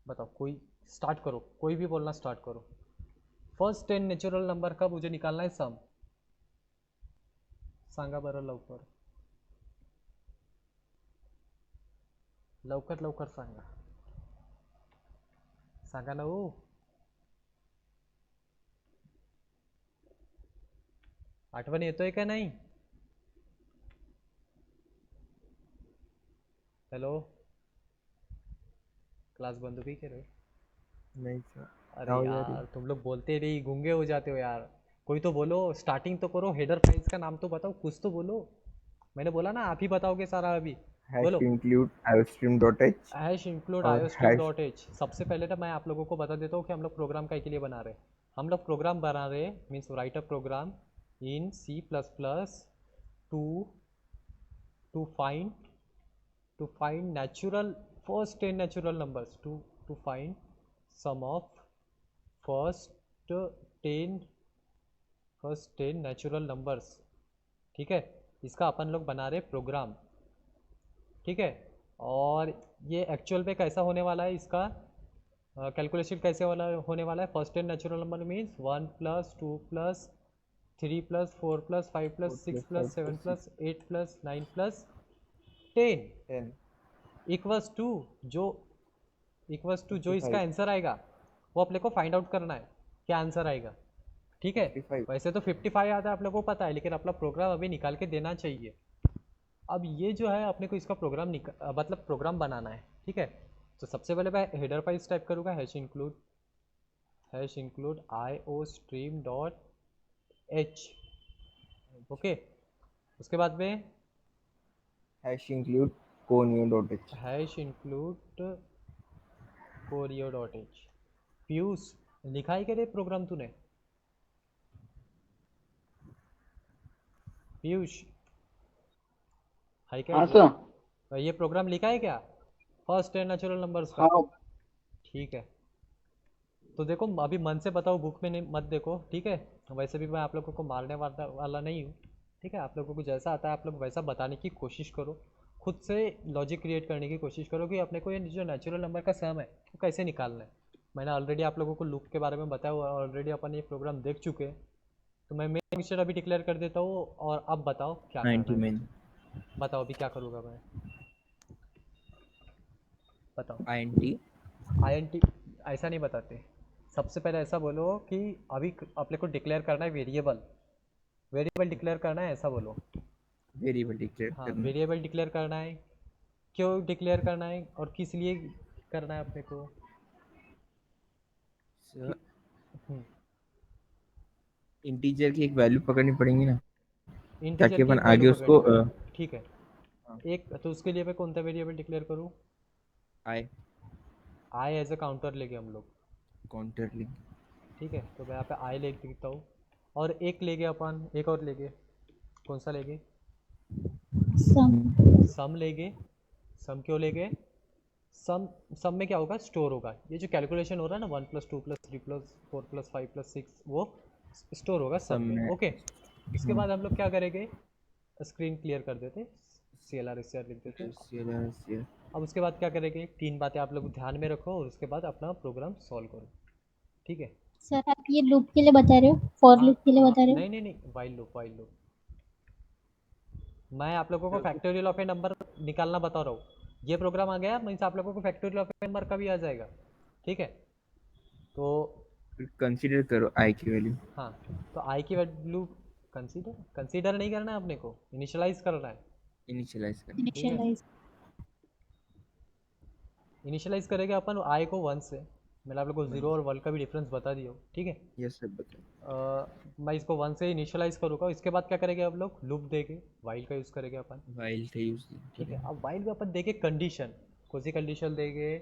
बताओ कोई, स्टार्ट करो, कोई भी बोलना स्टार्ट करो। फर्स्ट 10 नेचुरल नंबर का मुझे निकालना है सम, सांगा बरं लवकर, लवकर लवकर सांगा। सांगा ना हो. आठवण येतोय का नाही? हेलो, क्लास बंद हो गई क्या रे? नहीं सर. अरे आवाज आ रही यार तुम लोग बोलते नहीं, गूंगे हो जाते हो यार. कोई तो बोलो, स्टार्टिंग तो करो, हेडर फाइल्स का नाम तो बताओ, कुछ तो बोलो. मैंने बोला ना आप ही बताओगे सारा अभी. हैश बोलो. इंक्लूड iostream.h हैश इंक्लूड और आयोस्ट्रीम हैश डॉट एच. सबसे पहले ना मैं आप लोगों को बता देता हूँ कि हम लोग प्रोग्राम काय के लिए बना रहे हैं. हम लोग प्रोग्राम बना रहे हैं, means write a program in C plus plus to to find natural first 10 natural numbers, to find sum of first 10 natural numbers. ठीक है, इसका अपन लोग बना रहे प्रोग्राम. ठीक है, और ये एक्चुअल पे कैसा होने वाला है, इसका कैलकुलेशन कैसे वाला होने वाला है. First 10 natural number means 1 plus 2 plus 3 plus 4 plus 5 4 plus 6 plus 5 plus 7 plus 6 plus 8 plus 9 plus 10 10 equals to जो इसका 55 आंसर आएगा वो अपने को फाइंड आउट करना है, क्या आंसर आएगा. ठीक है, 55. वैसे तो 55 आता है आप लोगों को पता है, लेकिन अपना प्रोग्राम अभी निकाल के देना चाहिए. अब ये जो है अपने को इसका प्रोग्राम मतलब प्रोग्राम बनाना है. ठीक है, तो सबसे पहले मैं हेडर फाइल्स टाइप करूँगा, hash include iostream dot H. Okay, उसके बाद में hash include conio.h hash include chorio dot H. Piyush, लिखा है क्या रे प्रोग्राम तूने? पीयूष, है क्या हाँ इधर? सर. ये प्रोग्राम लिखा है क्या फर्स्ट 10 नेचुरल नंबर्स का? हाँ. ठीक है, तो देखो अभी मन से बताओ, बुक में नहीं मत देखो. ठीक है, वैसे भी मैं आप लोगों को मारने वाला नहीं हूँ. ठीक है, आप लोगों को जैसा आता है आप लोग वैसा बताने की कोशिश करो, खुद से लॉजिक क्रिएट करने की कोशिश करो कि अपने को ये जो नेचुरल नंबर का सम है वो कैसे निकालना है. मैंने ऑलरेडी आप लोगों को लूप के बारे में बताया हुआ, ऑलरेडी अपन ये प्रोग्राम देख चुके हैं. तो मैं मेन मिक्सचर अभी डिक्लेयर कर देता हूँ, और अब बताओ क्या करना 90 है main मुझे. बताओ अभी क्या करूँगा मैं, बताओ. int INT ऐसा नहीं बताते. सबसे पहले ऐसा बोलो कि अभी अपने को डिक्लेयर करना है वेरिएबल डिक्लेयर करना है, ऐसा बोलो. वेरिएबल डिक्लेयर हाँ, करना. वेरिएबल डिक्लेयर करना है. क्यों डिक्लेयर करना है और किस लिए करना है अपने को? सर हम्म, इंटीजर की एक वैल्यू पकड़नी पड़ेगी ना, इंटीजर ताकि की अपन एक वैल्यू आगे पकड़नी उसको पड़ेगी. ठीक है, हाँ, एक तो उसके लिए मैं कौन सा वेरिएबल डिक्लेयर करूँ? आई आई एज अ काउंटर लेंगे हम लोग. Counter link. ठीक है, तो मैं यहाँ पे आई ले देता हूँ, और एक लेंगे अपन, एक और लेंगे. कौन सा लेंगे? सम. सम लेंगे. सम क्यों लेंगे? सम सम में क्या होगा, स्टोर होगा. ये जो कैलकुलेशन हो रहा है ना, 1 plus 2 plus 3 plus 4 plus 5 plus 6, वो स्टोर होगा सब सम में. में. ओके, इसके बाद हम लोग क्या करेंगे, स्क्रीन क्लियर कर देते, CLR SCR लिख देते. CLR अब उसके बाद क्या करेंगे, 3 बातें आप लोग ध्यान में रखो, और उसके बाद अपना प्रोग्राम सॉल्व करो. ठीक है. सर आप ये लूप के लिए बता रहे हो, फॉर हाँ लूप के लिए हाँ, बता रहे हो? नहीं नहीं नहीं, वाइल लूप. मैं आप लोगों को sir factorial of a number निकालना बता रहा हूँ. ये प्रोग्राम आ गया मीन्स आप लोगों को फैक्टोरियल ऑफ ए नंबर का भी आ जाएगा. ठीक है, तो कंसीडर करो आई की वैल्यू. हाँ, तो आई की वैल्यू कंसीडर नहीं करना है अपने को, इनिशियलाइज करना है. इनिशियलाइज करना. ठीक है, इनिशियलाइज. इनिशियलाइज करेंगे अपन आई को 1 से. मैंने आप लोग को 0 और 1 का भी डिफरेंस बता दिया हो. ठीक है, यस सर बताओ. मैं इसको 1 से इनिशियलाइज करूँगा. इसके बाद क्या करेंगे हम लोग, लूप देंगे, वाइल का यूज़ करेंगे अपन. वाइल थे यूज ठीक है, करेंगे. अब वाइल में अपन देंगे कंडीशन. कौन सी कंडीशन देंगे,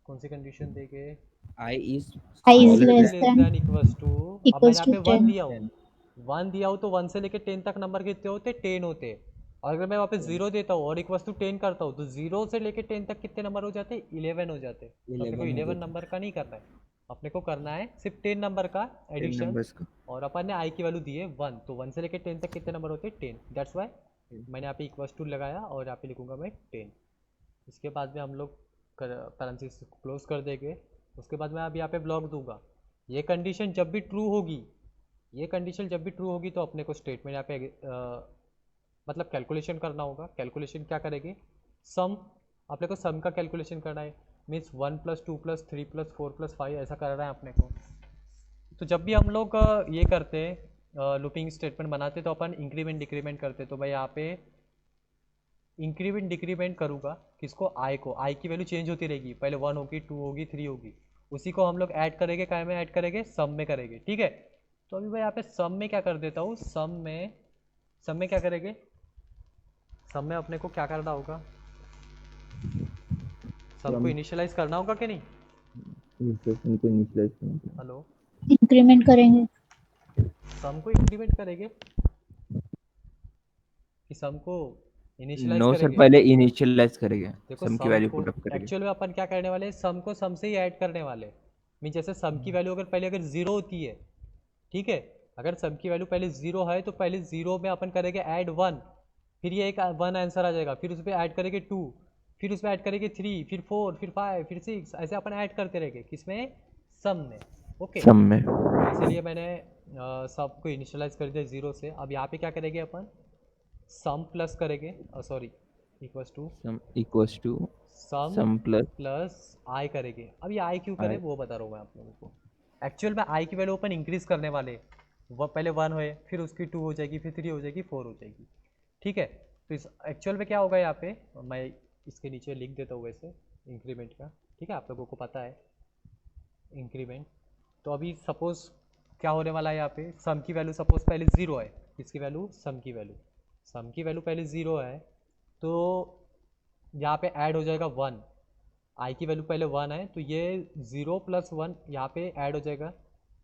कौन सी कंडीशन देंगे? I is I is smaller less less than than equals to. अब मैं इक्वल्स यहाँ टू पे 1 10. दिया हूँ. 1 दिया हूँ तो 1 से लेके 10 तक नंबर कितने होते, 10 होते हैं. और अगर मैं वहाँ पे 0 देता हूँ और इक्वल्स टू 10 करता हूँ, तो 0 से लेके 10 तक कितने नंबर हो जाते, 11 हो जाते. तो अपने को 11 हो 11 जाते. नंबर का नहीं करना है, अपने को करना है सिर्फ 10 नंबर का 10 एडिशन. नंबर्स का. और अपन ने आई की वैल्यू दी है 1, तो 1 से लेके 10 तक कितने नंबर होते हैं, 10. दैट्स वाई मैंने यहाँ पे इक्वल्स टू लगाया, और यहाँ पे लिखूंगा मैं 10. इसके बाद में हम लोग पैरेंथेसिस को क्लोज कर देंगे. उसके बाद मैं अब यहाँ पे ब्लॉक दूंगा. ये कंडीशन जब भी ट्रू होगी, ये कंडीशन जब भी ट्रू होगी, तो अपने को स्टेटमेंट यहाँ पे मतलब कैलकुलेशन करना होगा. कैलकुलेशन क्या करेंगे, सम. अपने को सम का कैलकुलेशन करना है. मीन्स 1+2+3+4+5 ऐसा कर रहा है अपने को। तो जब भी हम लोग ये करते लूपिंग स्टेटमेंट बनाते तो अपन इंक्रीमेंट डिक्रीमेंट करते। तो भाई यहाँ पे इंक्रीमेंट डिक्रीमेंट करूँगा किसको, आई को। आई की वैल्यू चेंज होती रहेगी, पहले 1 होगी, 2 होगी, 3 होगी। उसी को हम लोग ऐड करेंगे, काय में ऐड करेंगे, सम में करेंगे, ठीक है। तो अभी मैं यहाँ पे सम में क्या कर देता हूँ, सम में क्या करेंगे, सम में अपने को क्या करना होगा, सम को Sum इनिशियलाइज करना होगा कि नहीं। इंस्ट्रक्शन को इनिशियलाइज करना है। हेलो, इंक्रीमेंट करेंगे। सम को इंक्रीमेंट करेंगे कि सम को इनिशियलाइज नो सर, करेंगे। पहले इनिशियलाइज करेंगे, देखो सम की सम वैल्यू को पुट अप करेंगे। एक्चुअल में अपन क्या करने वाले हैं, सम को सम से ही ऐड करने वाले। मीन जैसे सम की वैल्यू अगर पहले अगर जीरो होती है, ठीक है, अगर सम की वैल्यू पहले जीरो है तो पहले जीरो में अपन करेंगे ऐड 1, फिर ये एक 1 आंसर आ जाएगा, फिर उस पर ऐड करेंगे 2, फिर उसमें ऐड करेंगे 3, फिर 4, फिर 5, फिर 6, ऐसे अपन ऐड करते रहेंगे किसमें, सम में। ओके, सम में तो इसीलिए मैंने सब को इनिशियलाइज कर दिया जीरो से। अब यहाँ पे क्या करेंगे अपन, सम प्लस करेंगे, sorry, equals to sum equals to sum sum plus plus I करेंगे। अब ये आई क्यों करें आई। वो बता रहा हूँ मैं आप लोगों को। एक्चुअल में आई की वैल्यू अपन इंक्रीज करने वाले, वो पहले 1 होए, फिर उसकी 2 हो जाएगी, फिर 3 हो जाएगी, 4 हो जाएगी, ठीक है। तो इस एक्चुअल में क्या होगा यहाँ पे, मैं इसके नीचे लिख देता हूँ वैसे इंक्रीमेंट का, ठीक है, आप लोगों को पता है इंक्रीमेंट। तो अभी सपोज क्या होने वाला है यहाँ पे, सम की वैल्यू सपोज पहले ज़ीरो है, किसकी वैल्यू, सम की वैल्यू पहले ज़ीरो है, तो यहाँ पे ऐड हो जाएगा 1। आई की वैल्यू पहले 1 है तो ये 0+1 यहाँ पे ऐड हो जाएगा,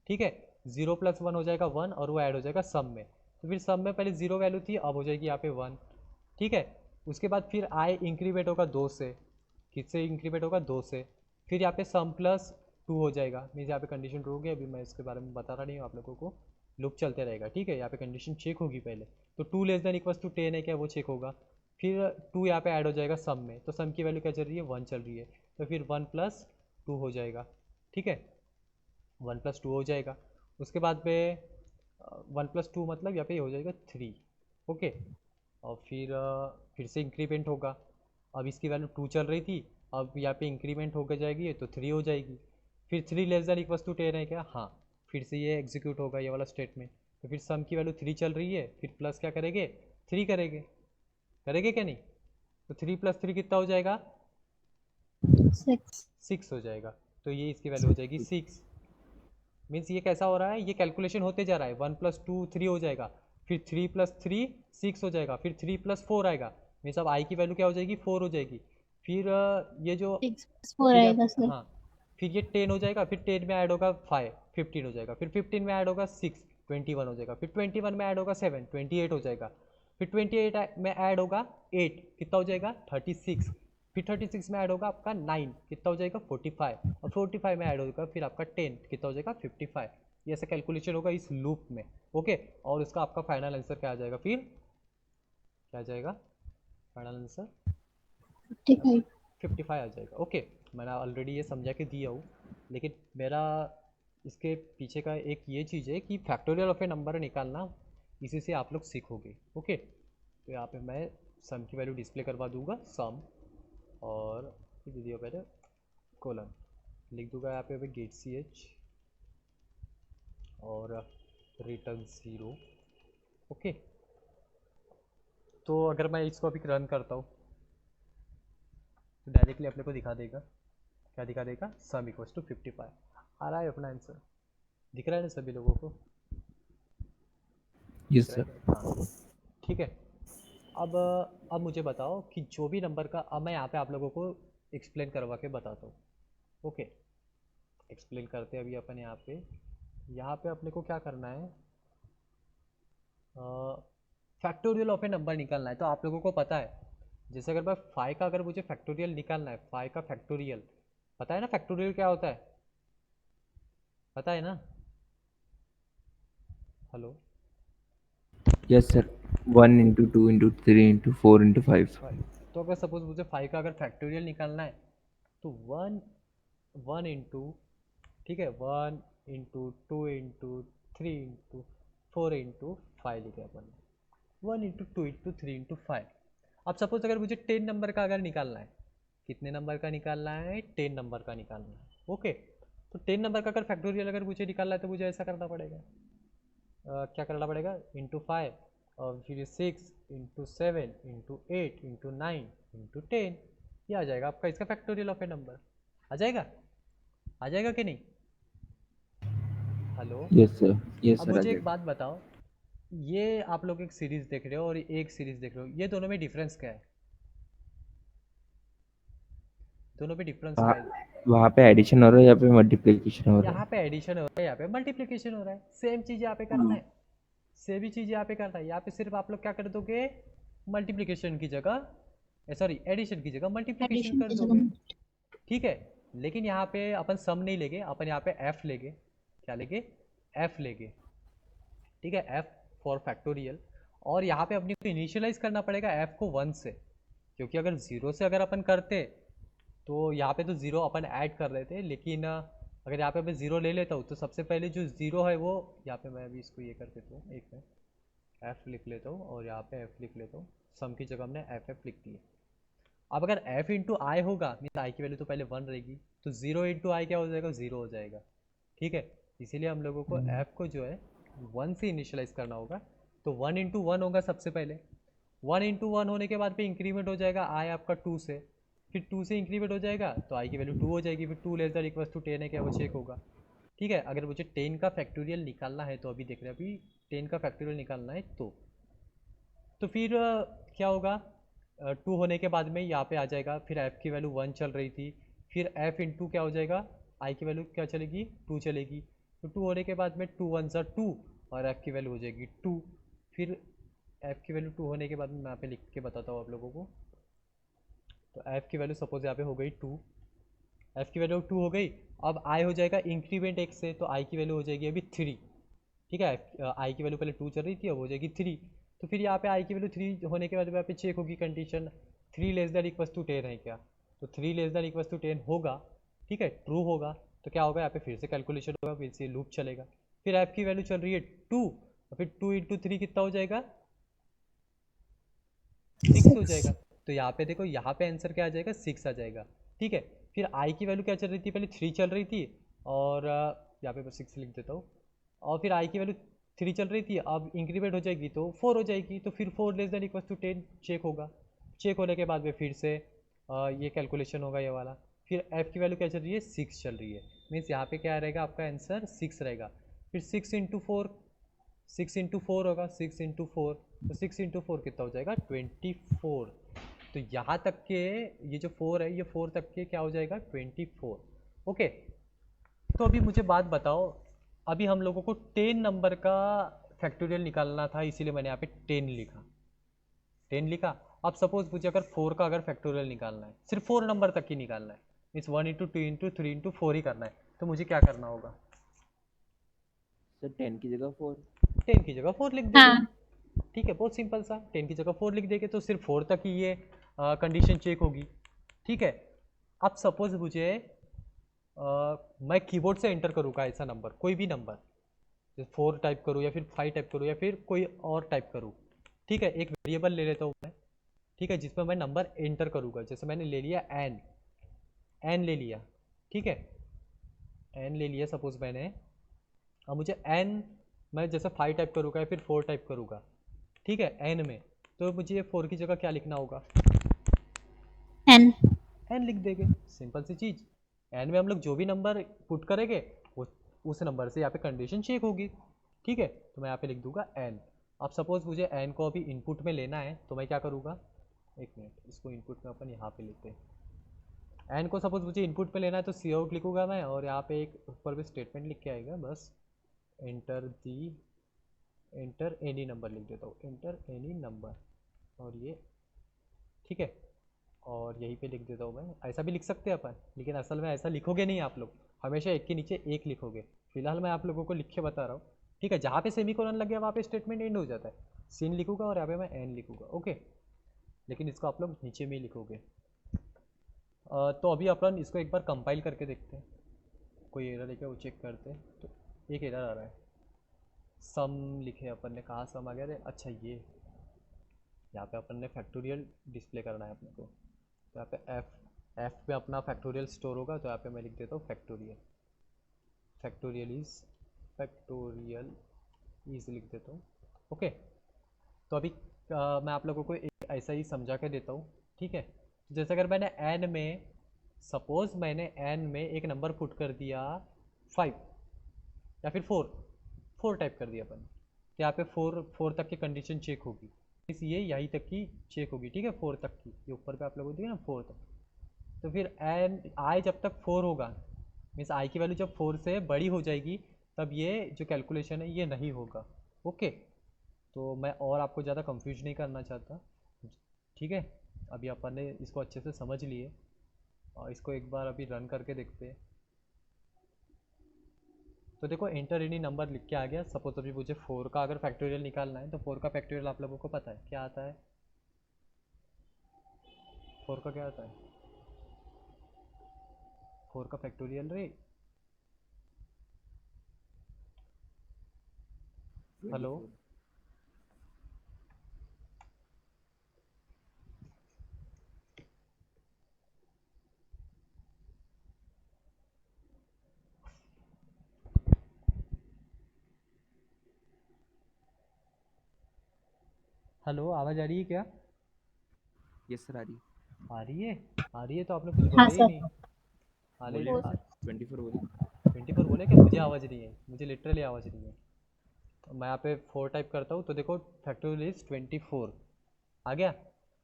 ठीक है। 0+1 हो जाएगा 1 और वो ऐड हो जाएगा सम में। तो फिर सम में पहले 0 वैल्यू थी, अब हो जाएगी यहाँ पे 1, ठीक है। उसके बाद फिर आई इंक्रीमेंट होगा 2 से, किससे इंक्रीमेंट होगा, 2 से। फिर यहाँ पे सम प्लस 2 हो जाएगा, मीन्स यहाँ पे कंडीशन ट्रू होगी, अभी मैं इसके बारे में बता रहा नहीं हूँ आप लोगों को, लूप चलते रहेगा, ठीक है। यहाँ पे कंडीशन चेक होगी पहले, तो 2<=10 है क्या, वो चेक होगा। फिर 2 यहाँ पे ऐड हो जाएगा सम में, तो सम की वैल्यू क्या चल रही है, 1 चल रही है, तो फिर 1+2 हो जाएगा, ठीक है, 1+2 हो जाएगा। उसके बाद में 1+2 मतलब यहाँ पे हो जाएगा 3, ओके। और फिर से इंक्रीमेंट होगा, अब इसकी वैल्यू 2 चल रही थी, अब यहाँ पे इंक्रीमेंट होकर जाएगी तो 3 हो जाएगी। फिर 3<=10 है क्या, हाँ, फिर से ये एग्जीक्यूट होगा ये वाला स्टेटमेंट। तो फिर सम की वैल्यू 3 चल रही है, फिर प्लस क्या करेंगे, 3 करेंगे, करेंगे क्या नहीं। तो 3+3 कितना हो जाएगा, 6। 6 हो जाएगा। तो ये इसकी वैल्यू हो जाएगी 6। मीन्स ये कैसा हो रहा है, ये कैलकुलेशन होते जा रहा है, 1+2 3 हो जाएगा, फिर 3+3 6 हो जाएगा, फिर 3+4 आएगा, मीन्स अब आई की वैल्यू क्या हो जाएगी, 4 हो जाएगी। फिर ये जो 6+4 फिर आएगा सर। हाँ, फिर ये 10 हो जाएगा, फिर 10 में ऐड होगा 5, 15 हो जाएगा, फिर 15 में ऐड होगा 6, 21 हो जाएगा, फिर 21 में ऐड होगा 7, 28 हो जाएगा, फिर 28 में ऐड होगा 8, कितना हो जाएगा 36, फिर 36 में ऐड होगा आपका 9, कितना हो जाएगा 45, और 45 में ऐड होगा फिर आपका 10, कितना हो जाएगा 55। ये ऐसा कैलकुलेशन होगा इस लूप में, ओके। और इसका आपका फाइनल आंसर क्या आ जाएगा, फिर क्या आ जाएगा फाइनल आंसर, 55। 55 आ जाएगा, ओके। मैंने ऑलरेडी ये समझा के दिया हूँ, लेकिन मेरा इसके पीछे का एक ये चीज़ है कि फैक्टोरियल ऑफ ए नंबर निकालना, इसी से आप लोग सीखोगे, ओके। तो यहाँ पे मैं सम की वैल्यू डिस्प्ले करवा दूंगा, सम, और दे दिया मैंने कोलन, लिख दूंगा यहाँ पे गेट ch और रिटर्न 0, ओके। तो अगर मैं इसको अभी रन करता हूँ तो डायरेक्टली अपने को दिखा देगा, क्या दिखा देगा, सम इक्वल्स टू 55 आ रहा है अपना आंसर, दिख रहा है ना सभी लोगों को, यस दिख रहा सर। है क्या? हाँ, ठीक है। अब मुझे बताओ कि जो भी नंबर का, अब मैं यहाँ पे आप लोगों को एक्सप्लेन करवा के बताता हूँ, ओके। एक्सप्लेन करते हैं अभी अपन यहाँ पे अपने को क्या करना है, फैक्टोरियल ऑफ ए नंबर निकालना है। तो आप लोगों को पता है, जैसे अगर मैं 5 का, अगर मुझे फैक्टोरियल निकालना है, 5 का फैक्टोरियल, पता है ना फैक्टोरियल क्या होता है, पता है ना, hello, yes sir, 1 into 2 into 3 into 4 into 5। 5। तो अगर सपोज मुझे 5 का अगर फैक्टोरियल निकालना है तो 1 इंटू, ठीक है, 1 इंटू 2 इंटू 3 इंटू 4 इंटू 5 लिखे अपन, 1 इंटू 2 इंटू 3 इंटू 5। अब सपोज अगर मुझे 10 नंबर का अगर निकालना है, कितने नंबर का निकालना है? 10 नंबर का निकालना है। ओके, तो 10 नंबर का अगर फैक्टोरियल अगर मुझे निकालना है तो मुझे ऐसा करना पड़ेगा, क्या करना पड़ेगा, इंटू 5 और फिर 6 इंटू 7 इंटू 8 इंटू 9 इंटू 10, ये आ जाएगा आपका इसका फैक्टोरियल ऑफ ए नंबर। आ जाएगा, आ जाएगा कि नहीं? हेलो। यस सर, यस अब सर, आ मुझे एक जाएगा। बात बताओ, ये आप लोग एक सीरीज देख रहे हो और एक सीरीज देख रहे हो, ये दोनों में डिफरेंस क्या है? दोनों में डिफरेंस क्या है? वहाँ पे एडिशन हो रहा है, यहाँ पे मल्टीप्लिकेशन हो रहा यहाँ पे एडिशन हो रहा है, यहाँ पे मल्टीप्लिकेशन हो रहा है, सेम चीज़ यहाँ पे करना है। है, सेम ही चीज़ यहाँ पे करना है। यहाँ पे सिर्फ आप लोग क्या कर दोगे, मल्टीप्लिकेशन की जगह, सॉरी एडिशन की जगह मल्टीप्लिकेशन एडिशन कर की दोगे, जगह ठीक है। लेकिन यहाँ पे अपन सम नहीं लेंगे, अपन यहाँ पे एफ लेंगे। क्या लेंगे? एफ लेंगे, ठीक है, एफ फॉर फैक्टोरियल। और यहाँ पे अपने को इनिशियलाइज करना पड़ेगा एफ को 1 से, क्योंकि अगर 0 से अगर अपन करते तो यहाँ पे तो 0 अपन ऐड कर रहे थे, लेकिन अगर यहाँ पे मैं 0 ले लेता हूँ तो सबसे पहले जो 0 है वो, यहाँ पे मैं अभी इसको ये कर देता हूँ, एक मिनट, एफ लिख लेता हूँ और यहाँ पे एफ लिख लेता हूँ, सम की जगह हमने एफ एफ लिख दिया। अब अगर एफ इंटू आई होगा मीन आई की वैल्यू तो पहले 1 रहेगी, तो 0 इंटू आई क्या हो जाएगा, 0 हो जाएगा, ठीक है। इसीलिए हम लोगों को एफ को जो है 1 से इनिशियलाइज करना होगा, तो 1 इंटू 1 होगा सबसे पहले, 1 इंटू 1 होने के बाद पे इंक्रीमेंट हो जाएगा आई आपका 2 से, फिर 2 से इंक्रीमेंट हो जाएगा तो आई की वैल्यू 2 हो जाएगी, फिर 2 लेस दैन इक्वल्स टू 10 है क्या, वो चेक होगा, ठीक है। अगर मुझे 10 का फैक्टोरियल निकालना है तो अभी देख रहे हैं, अभी 10 का फैक्टोरियल निकालना है तो फिर क्या होगा, 2 होने के बाद में यहाँ पे आ जाएगा, फिर एफ़ की वैल्यू 1 चल रही थी, फिर एफ़ इंटू क्या हो जाएगा, आई की वैल्यू क्या चलेगी, 2 चलेगी, तो 2 होने के बाद में 2 1 ज़ा 2 और एफ़ की वैल्यू हो जाएगी 2, फिर एफ़ की वैल्यू 2 होने के बाद में मैं यहाँ पे लिख के बताता हूँ आप लोगों को, तो एफ़ की वैल्यू सपोज यहाँ पे हो गई 2, एफ़ की वैल्यू 2 हो गई। अब आई हो जाएगा इंक्रीमेंट एक से, तो आई की वैल्यू हो जाएगी अभी 3, ठीक है। आई की वैल्यू पहले 2 चल रही थी, अब हो जाएगी 3, तो फिर यहाँ पे आई की वैल्यू 3 होने के बाद यहाँ पे चेक होगी condition, 3 less than equals to 10 है क्या, तो 3 लेस दैन इक्वल्स टू 10 होगा, ठीक है, ट्रू होगा, तो क्या होगा यहाँ पे फिर से कैलकुलेशन होगा, फिर से लूप चलेगा, फिर ऐप की वैल्यू चल रही है 2, और फिर 2 इंटू 3 कितना हो जाएगा, 6 हो 6 जाएगा। तो यहाँ पे देखो, यहाँ पे आंसर क्या आ जाएगा, 6 आ जाएगा, ठीक है। फिर आई की वैल्यू क्या चल रही थी, पहले 3 चल रही थी, और यहाँ पे मैं 6 लिख देता हूँ, और फिर आई की वैल्यू 3 चल रही थी, अब इंक्रीमेंट हो जाएगी तो 4 हो जाएगी, तो फिर 4 less than equal to 10 check होगा, चेक होने के बाद में फिर से ये कैलकुलेशन होगा ये वाला, फिर एफ की वैल्यू क्या चल रही है, 6 चल रही है, मीन्स यहाँ पे क्या रहेगा आपका आंसर 6 रहेगा, फिर 6 इंटू 4, 6 इंटू 4 होगा, 6 इंटू 4, तो 6 इंटू 4 कितना हो जाएगा, 24, तो यहाँ तक के ये जो 4 है, ये 4 तक के क्या हो जाएगा, 24, ओके। तो अभी मुझे बात बताओ, अभी हम लोगों को 10 नंबर का फैक्टोरियल निकालना था, इसीलिए मैंने यहाँ पे 10 लिखा, 10 लिखा। अब सपोज मुझे अगर 4 का अगर फैक्टोरियल निकालना है, सिर्फ 4 नंबर तक ही निकालना है, मीन्स 1 इंटू 2 इंटू 3 इंटू 4 ही करना है, तो मुझे क्या करना होगा, सर 10 की जगह 4। 10 की जगह 4 लिख देंगे, हाँ ठीक है, बहुत सिंपल सा, 10 की जगह 4 लिख देंगे तो सिर्फ 4 तक ही ये कंडीशन चेक होगी, ठीक है। अब सपोज मुझे मैं कीबोर्ड से एंटर करूँगा ऐसा नंबर, कोई भी नंबर, जैसे 4 टाइप करूँ या फिर 5 टाइप करूँ या फिर कोई और टाइप करूँ, ठीक है, एक वेरिएबल ले लेता हूँ मैं, ठीक है, जिसमें मैं नंबर एंटर करूँगा, जैसे मैंने ले लिया एन, एन ले लिया, ठीक है, एन ले लिया सपोज मैंने। अब मुझे एन, मैं जैसे 5 टाइप करूँगा या फिर 4 टाइप करूँगा, ठीक है, एन में, तो मुझे 4 की जगह क्या लिखना होगा, एन एन लिख देंगे, सिंपल सी चीज़। एन में हम लोग जो भी नंबर पुट करेंगे वो उस नंबर से यहाँ पे कंडीशन चेक होगी, ठीक है, तो मैं यहाँ पे लिख दूंगा एन। अब सपोज मुझे एन को अभी इनपुट में लेना है तो मैं क्या करूँगा, एक मिनट, इसको इनपुट में अपन यहाँ पे लेते हैं, एन को सपोज मुझे इनपुट में लेना है तो सी आउट लिखूँगा मैं, और यहाँ पे एक ऊपर भी स्टेटमेंट लिख के आएगा, बस enter the, enter any number लिख देता हूँ, एंटर एनी नंबर, और ये, ठीक है, और यहीं पे लिख देता हूँ मैं, ऐसा भी लिख सकते हैं अपन, लेकिन असल में ऐसा लिखोगे नहीं आप लोग, हमेशा एक के नीचे एक लिखोगे, फिलहाल मैं आप लोगों को लिख के बता रहा हूँ, ठीक है, जहाँ पे सेमीकोलन लग गया वहाँ पे स्टेटमेंट एंड हो जाता है, सीन लिखूंगा और यहाँ पे मैं एन लिखूंगा, ओके, लेकिन इसको आप लोग नीचे में ही लिखोगे। तो अभी अपन इसको एक बार कंपाइल करके देखते हैं, कोई एरर है क्या वो चेक करते हैं, तो एक एरर आ रहा है, सम लिखे अपन ने, कहाँ सम आ गया रे, अच्छा ये यहाँ पे अपन ने फैक्टोरियल डिस्प्ले करना है अपने को, तो यहाँ पे एफ एफ में अपना फैक्टोरियल स्टोर होगा, तो यहाँ पे मैं लिख देता हूँ फैक्टोरियल, फैक्टोरियल इज लिख देता हूँ। ओके, तो अभी मैं आप लोगों को एक ऐसा ही समझा के देता हूँ, ठीक है। तो जैसे अगर मैंने एन में, सपोज मैंने एन में एक नंबर पुट कर दिया 5 या फिर 4 टाइप कर दिया अपन, तो यहाँ पे 4 तक की कंडीशन चेक होगी, इस ये यहीं तक की चेक होगी, ठीक है, 4 तक की, ये ऊपर पे आप लोगों को दिया ना 4 तक। तो फिर एन आई जब तक 4 होगा, मीन्स आई की वैल्यू जब 4 से बड़ी हो जाएगी, तब ये जो कैलकुलेशन है ये नहीं होगा। ओके, तो मैं और आपको ज़्यादा कंफ्यूज नहीं करना चाहता, ठीक है। अभी अपन ने इसको अच्छे से समझ लिए, और इसको एक बार अभी रन करके देखते हैं। तो देखो एंटर एनी नंबर लिख के आ गया। सपोज अभी मुझे 4 का अगर फैक्टोरियल निकालना है, तो 4 का फैक्टोरियल आप लोगों को पता है क्या आता है, 4 का क्या आता है, 4 का फैक्टोरियल रे, हेलो, 24। हेलो, आवाज़ आ रही है क्या? यस सर, आ रही। आ रही है, आ रही है, तो आपने कुछ हाँ बोला ही सर। नहीं। हाले बोले ना सर, 24 बोले। 24 बोले क्या? मुझे आवाज़ नहीं है, मुझे लिटरली आवाज़ नहीं है। तो मैं यहाँ पे 4 टाइप करता हूँ, तो देखो फैक्टोरियल इज 24 आ गया।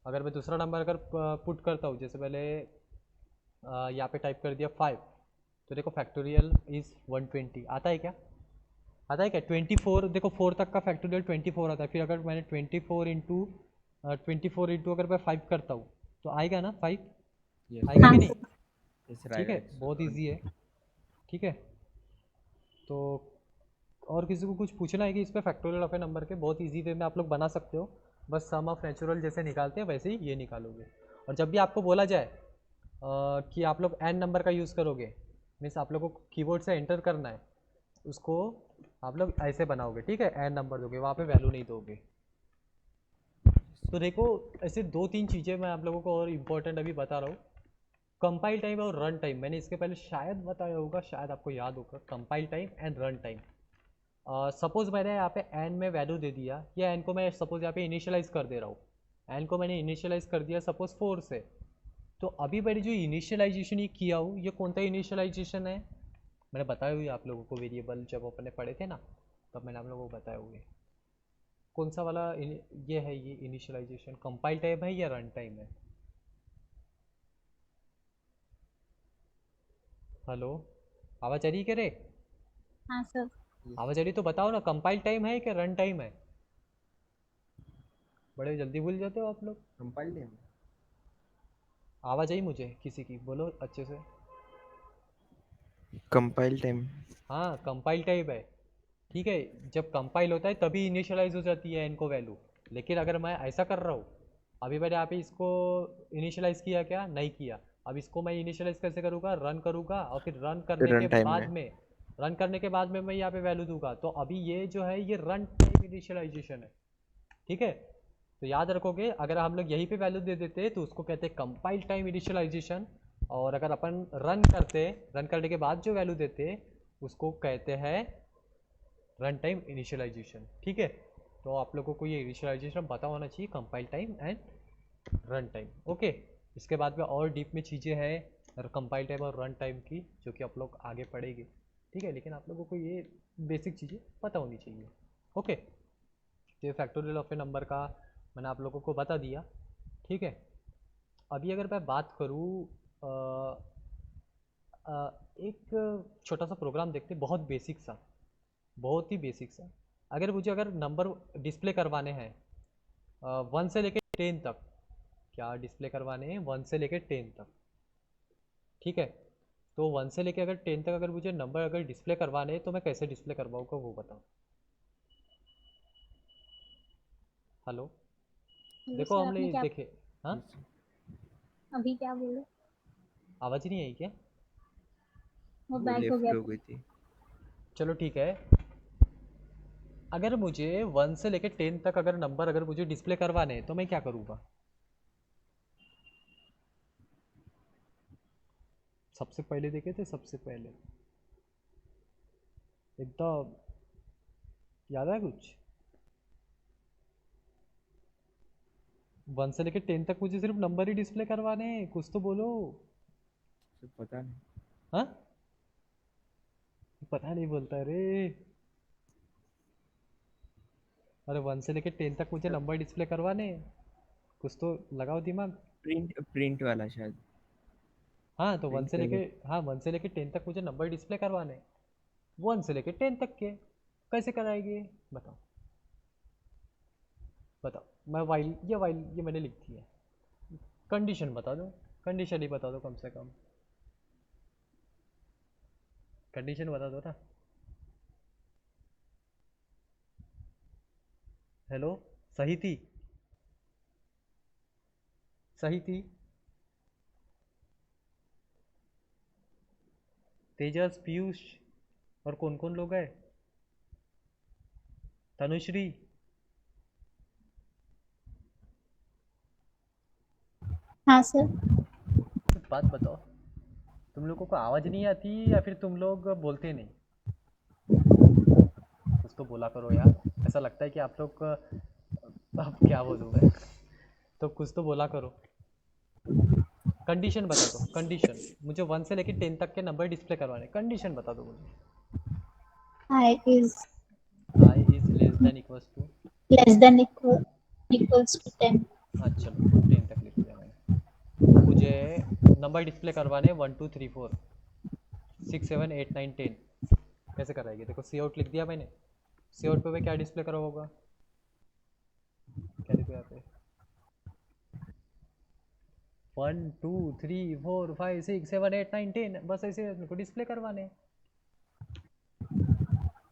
अगर मैं दूसरा नंबर अगर पुट करता हूँ, जैसे पहले यहाँ पे टाइप कर दिया 5, तो देखो फैक्टोरियल इज़ 120 आता है क्या? आता है क्या? 24, देखो 4 तक का फैक्टोरियल 24 आता है। फिर अगर मैंने 24 इंटू अगर मैं 5 करता हूँ, तो आएगा ना 5, यस आएगा हाँ कि सर। नहीं? यस सर, ठीक आएगा है, बहुत इजी है, ठीक है। तो और किसी को कुछ पूछना है कि इस पे फैक्टोरियल ऑफ ए नंबर के बहुत इजी वे में आप लोग बना सकते हो, बस सम ऑफ नेचुरल जैसे निकालते हैं वैसे ही ये निकालोगे। और जब भी आपको बोला जाए कि आप लोग एन नंबर का यूज़ करोगे, मीन्स आप लोगों को कीबोर्ड से एंटर करना है, उसको आप लोग ऐसे बनाओगे, ठीक है, एन नंबर दोगे, वहाँ पे वैल्यू नहीं दोगे। तो देखो ऐसे 2-3 चीज़ें मैं आप लोगों को और इम्पोर्टेंट अभी बता रहा हूँ। कंपाइल टाइम और रन टाइम मैंने इसके पहले शायद बताया होगा, शायद आपको याद होगा, compile time and run time. Suppose मैंने यहाँ पे एन में वैल्यू दे दिया, या एन को मैं सपोज यहाँ पे इनिशियलाइज कर दे रहा हूँ, एन को मैंने इनिशियलाइज कर दिया सपोज 4 से। तो अभी मैंने जो इनिशियलाइजेशन ये किया हूँ, ये कौन सा इनिशियलाइजेशन है, मैंने बताया हुई आप लोगों को, वेरिएबल जब अपने पढ़े थे ना, तब मैंने आप लोगों को बताया हुए कौन सा वाला ये है, ये इनिशियलाइजेशन कंपाइल टाइम है या रन टाइम है। हेलो, आवाज़ आ रही है क्या रे? हाँ सर। आवाज़ आ रही तो बताओ ना, कंपाइल टाइम है क्या रन टाइम है? बड़े जल्दी भूल जाते हो आप लोग। Compile time. आवाज़ आई मुझे किसी की, बोलो अच्छे से। Compile time. हाँ, कंपाइल टाइप है, ठीक है। जब कंपाइल होता है तभी इनिशियलाइज हो जाती है इनको वैल्यू। लेकिन अगर मैं ऐसा कर रहा हूँ, अभी मैंने यहाँ पे इसको इनिशियलाइज किया क्या? नहीं किया। अब इसको मैं इनिशियलाइज कैसे करूँगा? रन करूँगा, और फिर रन करने के रन टाइम बाद में। में, रन करने के बाद में मैं यहाँ पे वैल्यू दूंगा। तो अभी ये जो है ये रन टाइम इनिशियलाइजेशन है, ठीक है। तो याद रखोगे, अगर हम लोग यहीं पे वैल्यू दे देते तो उसको कहते हैं कंपाइल टाइम इनिशियलाइजेशन, और अगर अपन रन करते, रन करने के बाद जो वैल्यू देते उसको कहते हैं रन टाइम इनिशियलाइजेशन, ठीक है। तो आप लोगों को ये इनिशियलाइजेशन पता होना चाहिए, compile time and run time, okay. इसके बाद में और डीप में चीज़ें हैं कंपाइल टाइम और रन टाइम की, जो कि आप लोग आगे पढ़ेंगे, ठीक है। लेकिन आप लोगों को ये बेसिक चीज़ें पता होनी चाहिए, ओके। तो ये फैक्टोरियल ऑफ ए नंबर का मैंने आप लोगों को बता दिया, ठीक है। अभी अगर मैं बात करूँ एक छोटा सा प्रोग्राम देखते, बहुत बेसिक सा, बहुत ही बेसिक सा। अगर नंबर डिस्प्ले करवाने हैं 1 से लेके 10 तक, क्या डिस्प्ले करवाने हैं 1 से लेके 10 तक, ठीक है। तो 1 से लेके अगर 10 तक अगर मुझे नंबर अगर डिस्प्ले करवाने हैं, तो मैं कैसे डिस्प्ले करवाऊँगा वो बताओ। हेलो, हेलो देखो सर, हमने आपने क्या, देखे, हाँ, यस सर। अभी क्या बोले? आवाज़ ही नहीं आई क्या? वो वो बैक हो लेफ्ट गया हो था। गई थी। चलो ठीक है। अगर मुझे 1 से लेके 10 तक अगर नंबर अगर मुझे डिस्प्ले करवाने हैं, तो मैं क्या करूँगा? सबसे पहले देखे थे, सबसे पहले एकदम याद है कुछ? 1 से लेके 10 तक मुझे सिर्फ नंबर ही डिस्प्ले करवाने हैं, कुछ तो बोलो। सर पता नहीं। हाँ, पता नहीं बोलता रे। अरे 1 से लेके 10 तक मुझे सर नंबर डिस्प्ले करवाने हैं, कुछ तो लगाओ दिमाग। प्रिंट प्रिंट वाला शायद। हाँ तो 1 प्रिंट से लेके, करके। हाँ 1 से लेके 10 तक मुझे नंबर डिस्प्ले करवाने हैं। 1 से लेके 10 तक के कैसे कराएंगे? बताओ बताओ। मैं वाइल, ये मैंने लिख दिया। कंडीशन बता दो, कंडीशन ही बता दो कम से कम, कंडीशन बता दो ना। हेलो, सही थी, सही थी। तेजस, पीयूष और कौन कौन लोग हैं? तनुश्री। हाँ सर। एक बात बताओ, तुम लोगों को आवाज़ नहीं आती या फिर तुम लोग बोलते नहीं? कुछ तो बोला करो यार, ऐसा लगता है कि आप लोग अब क्या बोलूँ मैं। तो कुछ तो बोला करो। कंडीशन बता दो, कंडीशन। मुझे 1 से लेकर 10 तक के नंबर डिस्प्ले करवाने, कंडीशन बता दो मुझे। I is I is less than equals to. less than equals to 10. हाँ चलो 10 तक लिख दिया मैंने। अब मुझे नंबर डिस्प्ले करवाने 1 2 3 4 6 7 8 9 10। कैसे कराएगी? देखो सी आउट लिख दिया मैंने। सी आउट पे मैं क्या डिस्प्ले करा होगा? क्या लिखो यहाँ पे? 1 2 3 4 5 6 7 8 9 10, बस ऐसे उनको डिस्प्ले करवाने।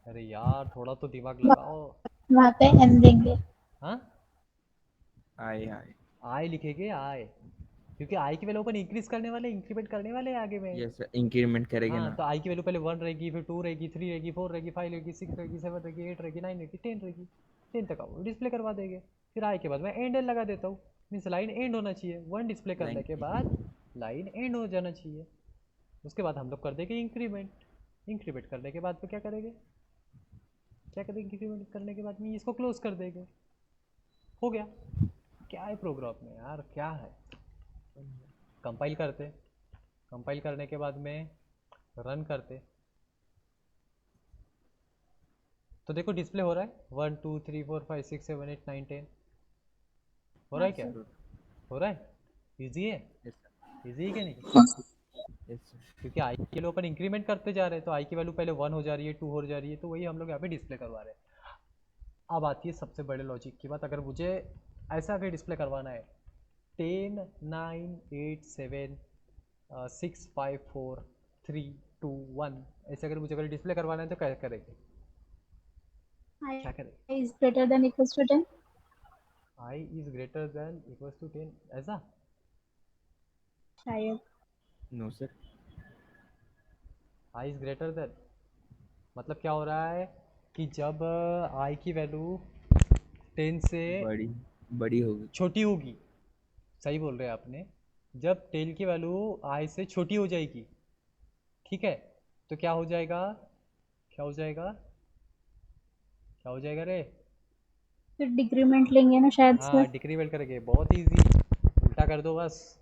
अरे यार थोड़ा तो दिमाग लगाओ। वहाँ पे n देंगे। हाँ, आए आए। आई लिखेंगे, आई, क्योंकि आई की वैल्यू अपन इंक्रीज करने वाले, इंक्रीमेंट करने वाले हैं आगे में। यस सर, इंक्रीमेंट करेंगे हाँ ना। तो आई की वैल्यू पहले 1 रहेगी, फिर 2 रहेगी, 3 रहेगी, 4 रहेगी, 5 रहेगी, 6 रहेगी, 7 रहेगी, 8 रहेगी, 9 रहेगी, 10 रहेगी। 10 तक आओ डिस्प्ले करवा देंगे। फिर आई के बाद मैं एंड लगा देता हूँ, मीन्स लाइन एंड होना चाहिए। 1 डिस्प्ले करने लाइन के बाद लाइन एंड हो जाना चाहिए। उसके बाद हम लोग कर देंगे इंक्रीमेंट। इंक्रीमेंट करने के बाद फिर क्या करेंगे? क्या करेंगे इंक्रीमेंट करने के बाद में? इसको क्लोज कर देंगे, हो गया। क्या है प्रोग्राम में यार, क्या है? कंपाइल करते, कंपाइल करने के बाद में रन करते, तो देखो डिस्प्ले हो रहा है 1 2 3 4 5 6 7 8 9 10। हो रहा हाँ है क्या? सर। हो रहा है? इजी है? Yes sir. इजी है कि नहीं? Yes sir. क्योंकि आई के लिए अपन इंक्रीमेंट करते जा रहे हैं, तो आई की वैल्यू पहले 1 हो जा रही है, 2 हो जा रही है, तो वही हम लोग यहाँ पे डिस्प्ले करवा रहे हैं। अब आती है सबसे बड़े लॉजिक की बात। अगर मुझे ऐसा अगर डिस्प्ले करवाना है 10 9 8 7 6 5 4 3 2 1, ऐसे अगर मुझे अगर डिस्प्ले करवाना है तो क्या करेंगे? क्या करेंगे? I is greater than equals to 10. I is greater than equals to 10, ऐसा? शायद। No sir. I is greater than मतलब क्या हो रहा है कि जब आई की वैल्यू 10 से बड़ी बड़ी होगी। छोटी होगी, सही बोल रहे हैं आपने, जब 10 की वैल्यू आई से छोटी हो जाएगी, ठीक है, तो क्या हो जाएगा? क्या हो जाएगा? क्या हो जाएगा रे? फिर डिक्रीमेंट लेंगे ना शायद हाँ सर। डिक्रीमेंट करेंगे, बहुत इजी, उल्टा कर दो बस।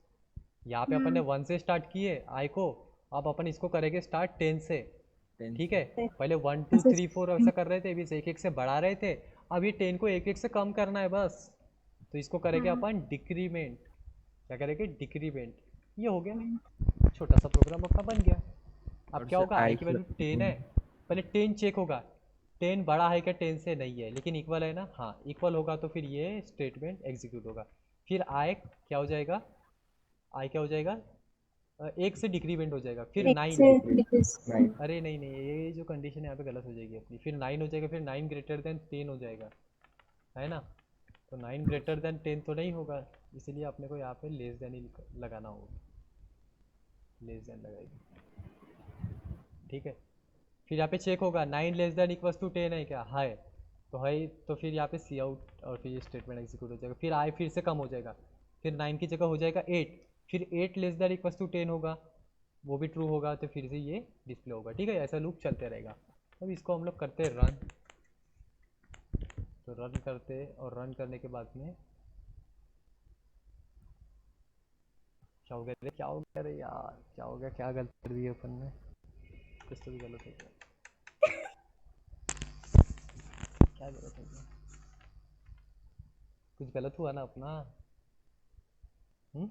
यहाँ पे अपन ने 1 से स्टार्ट किए आई को, अब अपन इसको करेंगे स्टार्ट 10 से। 10 ठीक से। है, पहले 1 2 3 4 ऐसा कर रहे थे, अभी एक एक से बढ़ा रहे थे। अब ये 10 को एक एक से कम करना है बस, तो इसको करेंगे अपन डिक्रीमेंट। क्या करेंगे? डिक्रीमेंट। ये हो गया, छोटा सा प्रोग्राम अपना बन गया। अब और क्या सर होगा? आई आई की की वैल्यू 10 है, पहले 10 चेक होगा, 10 बड़ा है क्या 10 से? नहीं है, लेकिन इक्वल है ना, हाँ इक्वल होगा तो फिर ये स्टेटमेंट एग्जीक्यूट होगा। फिर आई क्या हो जाएगा? आई क्या हो जाएगा? एक से डिक्रीमेंट हो जाएगा, फिर एक 9। से डिक्रीज। नाइन। अरे नहीं नहीं, ये जो कंडीशन है यहाँ पे गलत हो जाएगी अपनी। फिर 9 हो जाएगा, फिर 9 ग्रेटर देन 10 हो जाएगा, है ना? तो 9 ग्रेटर देन 10 तो नहीं होगा, इसीलिए अपने को यहाँ पे लेस देन ही लगाना होगा, लेस देन लगाएगी। ठीक है, फिर यहाँ पे चेक होगा 9 लेस देन इक्वल्स टू 10 है क्या? है, तो है, तो फिर यहाँ पे सी आउट और फिर ये स्टेटमेंट एग्जीक्यूट हो जाएगा। फिर आई फिर से कम हो जाएगा, फिर 9 की जगह हो जाएगा 8, फिर 8 लेस देन इक्वल्स टू 10 होगा, वो भी ट्रू होगा तो फिर से ये डिस्प्ले होगा। ठीक है, ऐसा लूप चलते रहेगा। अब इसको हम लोग करते हैं रन। तो रन करते, और रन करने के बाद में क्या हो गया रे, क्या हो गया रे यार, क्या हो गया, क्या गलती कर दी है अपन ने? कुछ तो भी गलत हो गया, क्या गलत हो गया? कुछ गलत हुआ ना अपना? हम्म,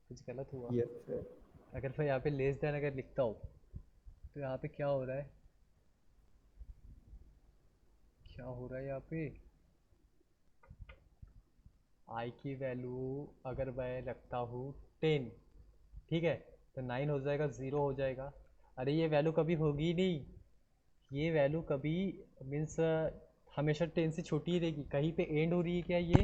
कुछ गलत हुआ? Yes sir. अगर मैं यहाँ पे लेस देन अगर लिखता हूँ तो यहाँ पे क्या हो रहा है, क्या हो रहा है यहाँ पे? आई की वैल्यू अगर मैं रखता हूँ 10, ठीक है, तो 9 हो जाएगा, 0 हो जाएगा। अरे ये वैल्यू कभी होगी ही नहीं, ये वैल्यू कभी मीन्स हमेशा 10 से छोटी ही रहेगी। कहीं पे एंड हो रही है क्या ये?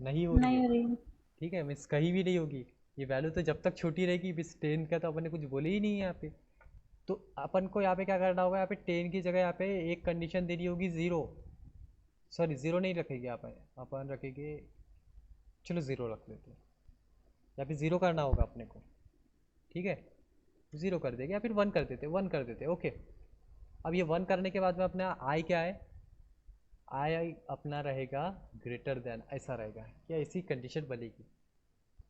नहीं हो रही नहीं है। हो रही। ठीक है, मीन्स कहीं भी नहीं होगी ये वैल्यू, तो जब तक छोटी रहेगी। मीन्स 10 का तो अपन ने कुछ बोले ही नहीं है यहाँ पे। तो अपन को यहाँ पे क्या करना होगा, यहाँ पे 10 की जगह यहाँ पे एक कंडीशन देनी होगी 0। सॉरी, 0 नहीं रखेंगे यहाँ पे, अपन रखेंगे, चलो 0 रख लेते हैं। यहाँ पे 0 करना होगा अपने को, ठीक है, 0 कर देंगे, या फिर 1 कर देते, 1 कर देते, ओके। अब ये 1 करने के बाद में अपना आई क्या है, आई अपना रहेगा ग्रेटर देन, ऐसा रहेगा क्या, ऐसी कंडीशन बनेगी।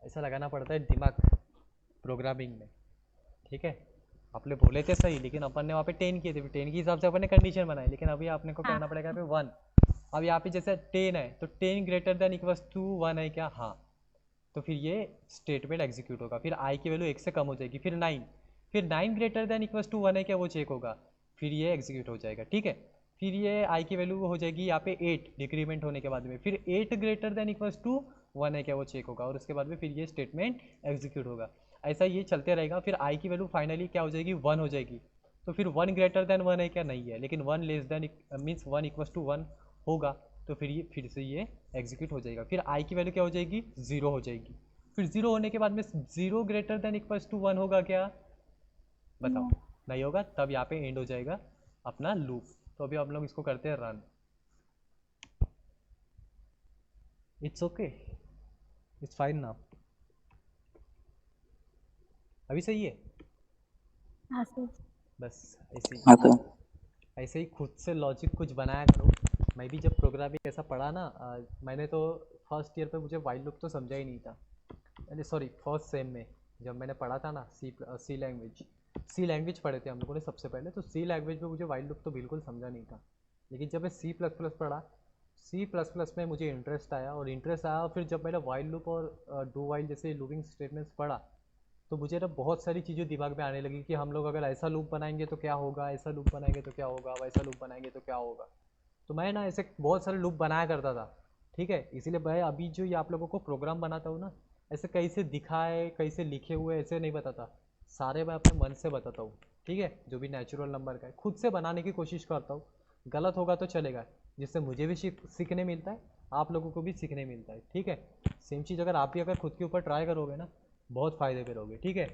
ऐसा लगाना पड़ता है दिमाग प्रोग्रामिंग में, ठीक है। आपने बोले थे सही, लेकिन अपन ने वहाँ पे 10 किए थे, 10 के हिसाब से अपन ने कंडीशन बनाई, लेकिन अभी आपने को हाँ। कहना पड़ेगा यहाँ पे 1। अब यहाँ पे जैसे 10 है तो 10 ग्रेटर देन इक्वल्स टू 1 है क्या, हाँ। तो फिर ये स्टेटमेंट एग्जीक्यूट होगा, फिर आई की वैल्यू 1 से कम हो जाएगी, फिर 9, फिर 9 ग्रेटर देन इक्वल्स टू 1 है क्या, वो चेक होगा, फिर ये एग्जीक्यूट हो जाएगा, ठीक है। फिर ये आई की वैल्यू हो जाएगी यहाँ पे 8 डिक्रीमेंट होने के बाद में, फिर 8 ग्रेटर देन इक्वल्स टू 1 है क्या, वो चेक होगा, और उसके बाद में फिर ये स्टेटमेंट एग्जीक्यूट होगा। ऐसा ये चलते रहेगा। फिर आई की वैल्यू फाइनली क्या हो जाएगी, 1 हो जाएगी। तो फिर 1 ग्रेटर देन 1 है क्या, नहीं है, लेकिन 1 less than means 1 equals to 1 होगा, तो फिर ये फिर से ये एग्जीक्यूट हो जाएगा। फिर आई की वैल्यू क्या हो जाएगी, 0 हो जाएगी। फिर 0 होने के बाद में 0 ग्रेटर देन इक्वल्स टू 1 होगा क्या, बताओ? नो। नहीं होगा, तब यहाँ पे एंड हो जाएगा अपना लूप। तो अभी हम लोग इसको करते हैं run. It's okay, it's fine ना, अभी सही है। हाँ सर। बस ऐसे हाँ ही, सर। ऐसे ही खुद से लॉजिक कुछ बनाया करो। मैं भी जब प्रोग्रामिंग ऐसा पढ़ा ना, मैंने तो फर्स्ट ईयर पे मुझे वाइल लूप तो समझा ही नहीं था, यानी सॉरी फर्स्ट सेम में जब मैंने पढ़ा था ना, सी लैंग्वेज पढ़े थे हम लोगों ने सबसे पहले, तो सी लैंग्वेज में मुझे वाइल लूप तो बिल्कुल समझा नहीं था। लेकिन जब मैं सी प्लस प्लस पढ़ा, सी प्लस प्लस में मुझे इंटरेस्ट आया, और फिर जब मैंने वाइल लूप और डू वाइल जैसे लूपिंग स्टेटमेंट्स पढ़ा, तो मुझे ना बहुत सारी चीज़ें दिमाग में आने लगी कि हम लोग अगर ऐसा लूप बनाएंगे तो क्या होगा, ऐसा लूप बनाएंगे तो क्या होगा, वैसा लूप बनाएंगे तो क्या होगा। तो मैं ना ऐसे बहुत सारे लूप बनाया करता था, ठीक है। इसीलिए मैं अभी जो ये आप लोगों को प्रोग्राम बनाता हूँ ना, ऐसे कैसे दिखाए कैसे लिखे हुए ऐसे नहीं बताता, सारे मैं अपने मन से बताता हूँ, ठीक है। जो भी नेचुरल नंबर का है खुद से बनाने की कोशिश करता हूँ। गलत होगा तो चलेगा, जिससे मुझे भी सीखने मिलता है, आप लोगों को भी सीखने मिलता है, ठीक है। सेम चीज़ अगर आप भी अगर खुद के ऊपर ट्राई करोगे ना, बहुत फ़ायदे पे रहोगे, ठीक है।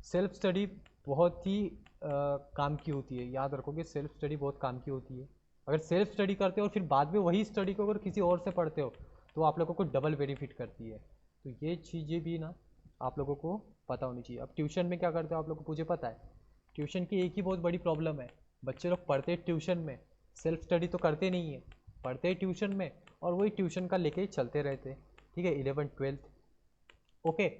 सेल्फ स्टडी बहुत ही काम की होती है, याद रखोगे, सेल्फ स्टडी बहुत काम की होती है। अगर सेल्फ स्टडी करते हो और फिर बाद में वही स्टडी को अगर किसी और से पढ़ते हो, तो आप लोगों को डबल बेनिफिट करती है। तो ये चीज़ें भी ना आप लोगों को पता होनी चाहिए। अब ट्यूशन में क्या करते हो आप लोगों को, मुझे पता है। ट्यूशन की एक ही बहुत बड़ी प्रॉब्लम है, बच्चे लोग पढ़ते ट्यूशन में, सेल्फ स्टडी तो करते नहीं है, पढ़ते ट्यूशन में, और वही ट्यूशन का लेके चलते रहते, ठीक है, 11th 12th, ओके।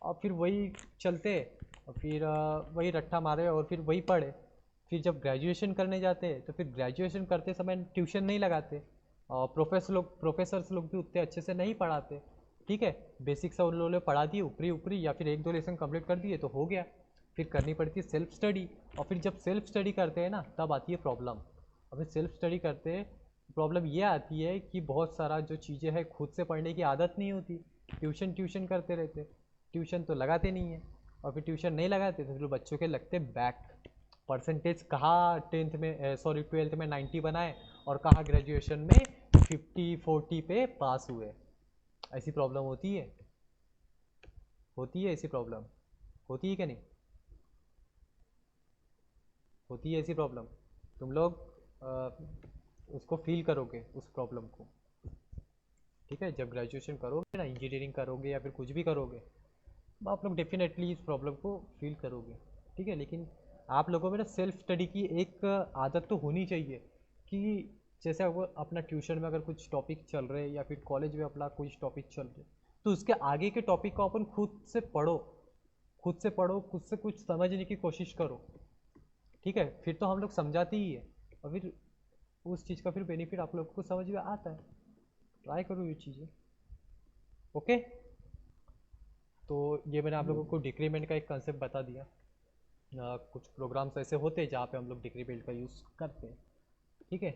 और फिर वही चलते, और फिर वही रट्टा मारे, और फिर वही पढ़े। फिर जब ग्रेजुएशन करने जाते हैं तो फिर ग्रेजुएशन करते समय ट्यूशन नहीं लगाते, और प्रोफेसर्स लोग भी उतने अच्छे से नहीं पढ़ाते, ठीक है। बेसिक सा उन लोगों ने पढ़ा दिए ऊपरी ऊपरी, या फिर 1-2 लेसन कंप्लीट कर दिए तो हो गया। फिर करनी पड़ती है सेल्फ स्टडी, और फिर जब सेल्फ स्टडी करते हैं ना तब आती है प्रॉब्लम। और फिर सेल्फ स्टडी करते हैं, प्रॉब्लम ये आती है कि बहुत सारा जो चीज़ें हैं खुद से पढ़ने की आदत नहीं होती, ट्यूशन ट्यूशन करते रहते, ट्यूशन तो लगाते नहीं है, और फिर ट्यूशन नहीं लगाते तो फिर बच्चों के लगते बैक। परसेंटेज कहाँ 10th में सॉरी 12th में 90 बनाए, और कहाँ ग्रेजुएशन में 50-40 पे पास हुए। ऐसी प्रॉब्लम होती है, होती है ऐसी प्रॉब्लम, होती है क्या नहीं, होती है ऐसी प्रॉब्लम। तुम लोग उसको फील करोगे उस प्रॉब्लम को, ठीक है, जब ग्रेजुएशन करोगे ना, इंजीनियरिंग करोगे या फिर कुछ भी करोगे, आप लोग डेफिनेटली इस प्रॉब्लम को फील करोगे, ठीक है। लेकिन आप लोगों में ना सेल्फ स्टडी की एक आदत तो होनी चाहिए कि जैसे वो अपना ट्यूशन में अगर कुछ टॉपिक चल रहे हैं या फिर कॉलेज में अपना कुछ टॉपिक चल रहे तो उसके आगे के टॉपिक को अपन खुद से पढ़ो, खुद से पढ़ो, खुद से कुछ समझने की कोशिश करो, ठीक है। फिर तो हम लोग समझाते ही है और फिर उस चीज़ का फिर बेनिफिट आप लोगों को समझ में आता है। ट्राई करो ये चीज़ें, ओके। तो ये मैंने आप लोगों को डिक्रीमेंट का एक कंसेप्ट बता दिया। कुछ प्रोग्राम्स ऐसे होते हैं जहाँ पे हम लोग डिक्रीमेंट का यूज़ करते हैं, ठीक है।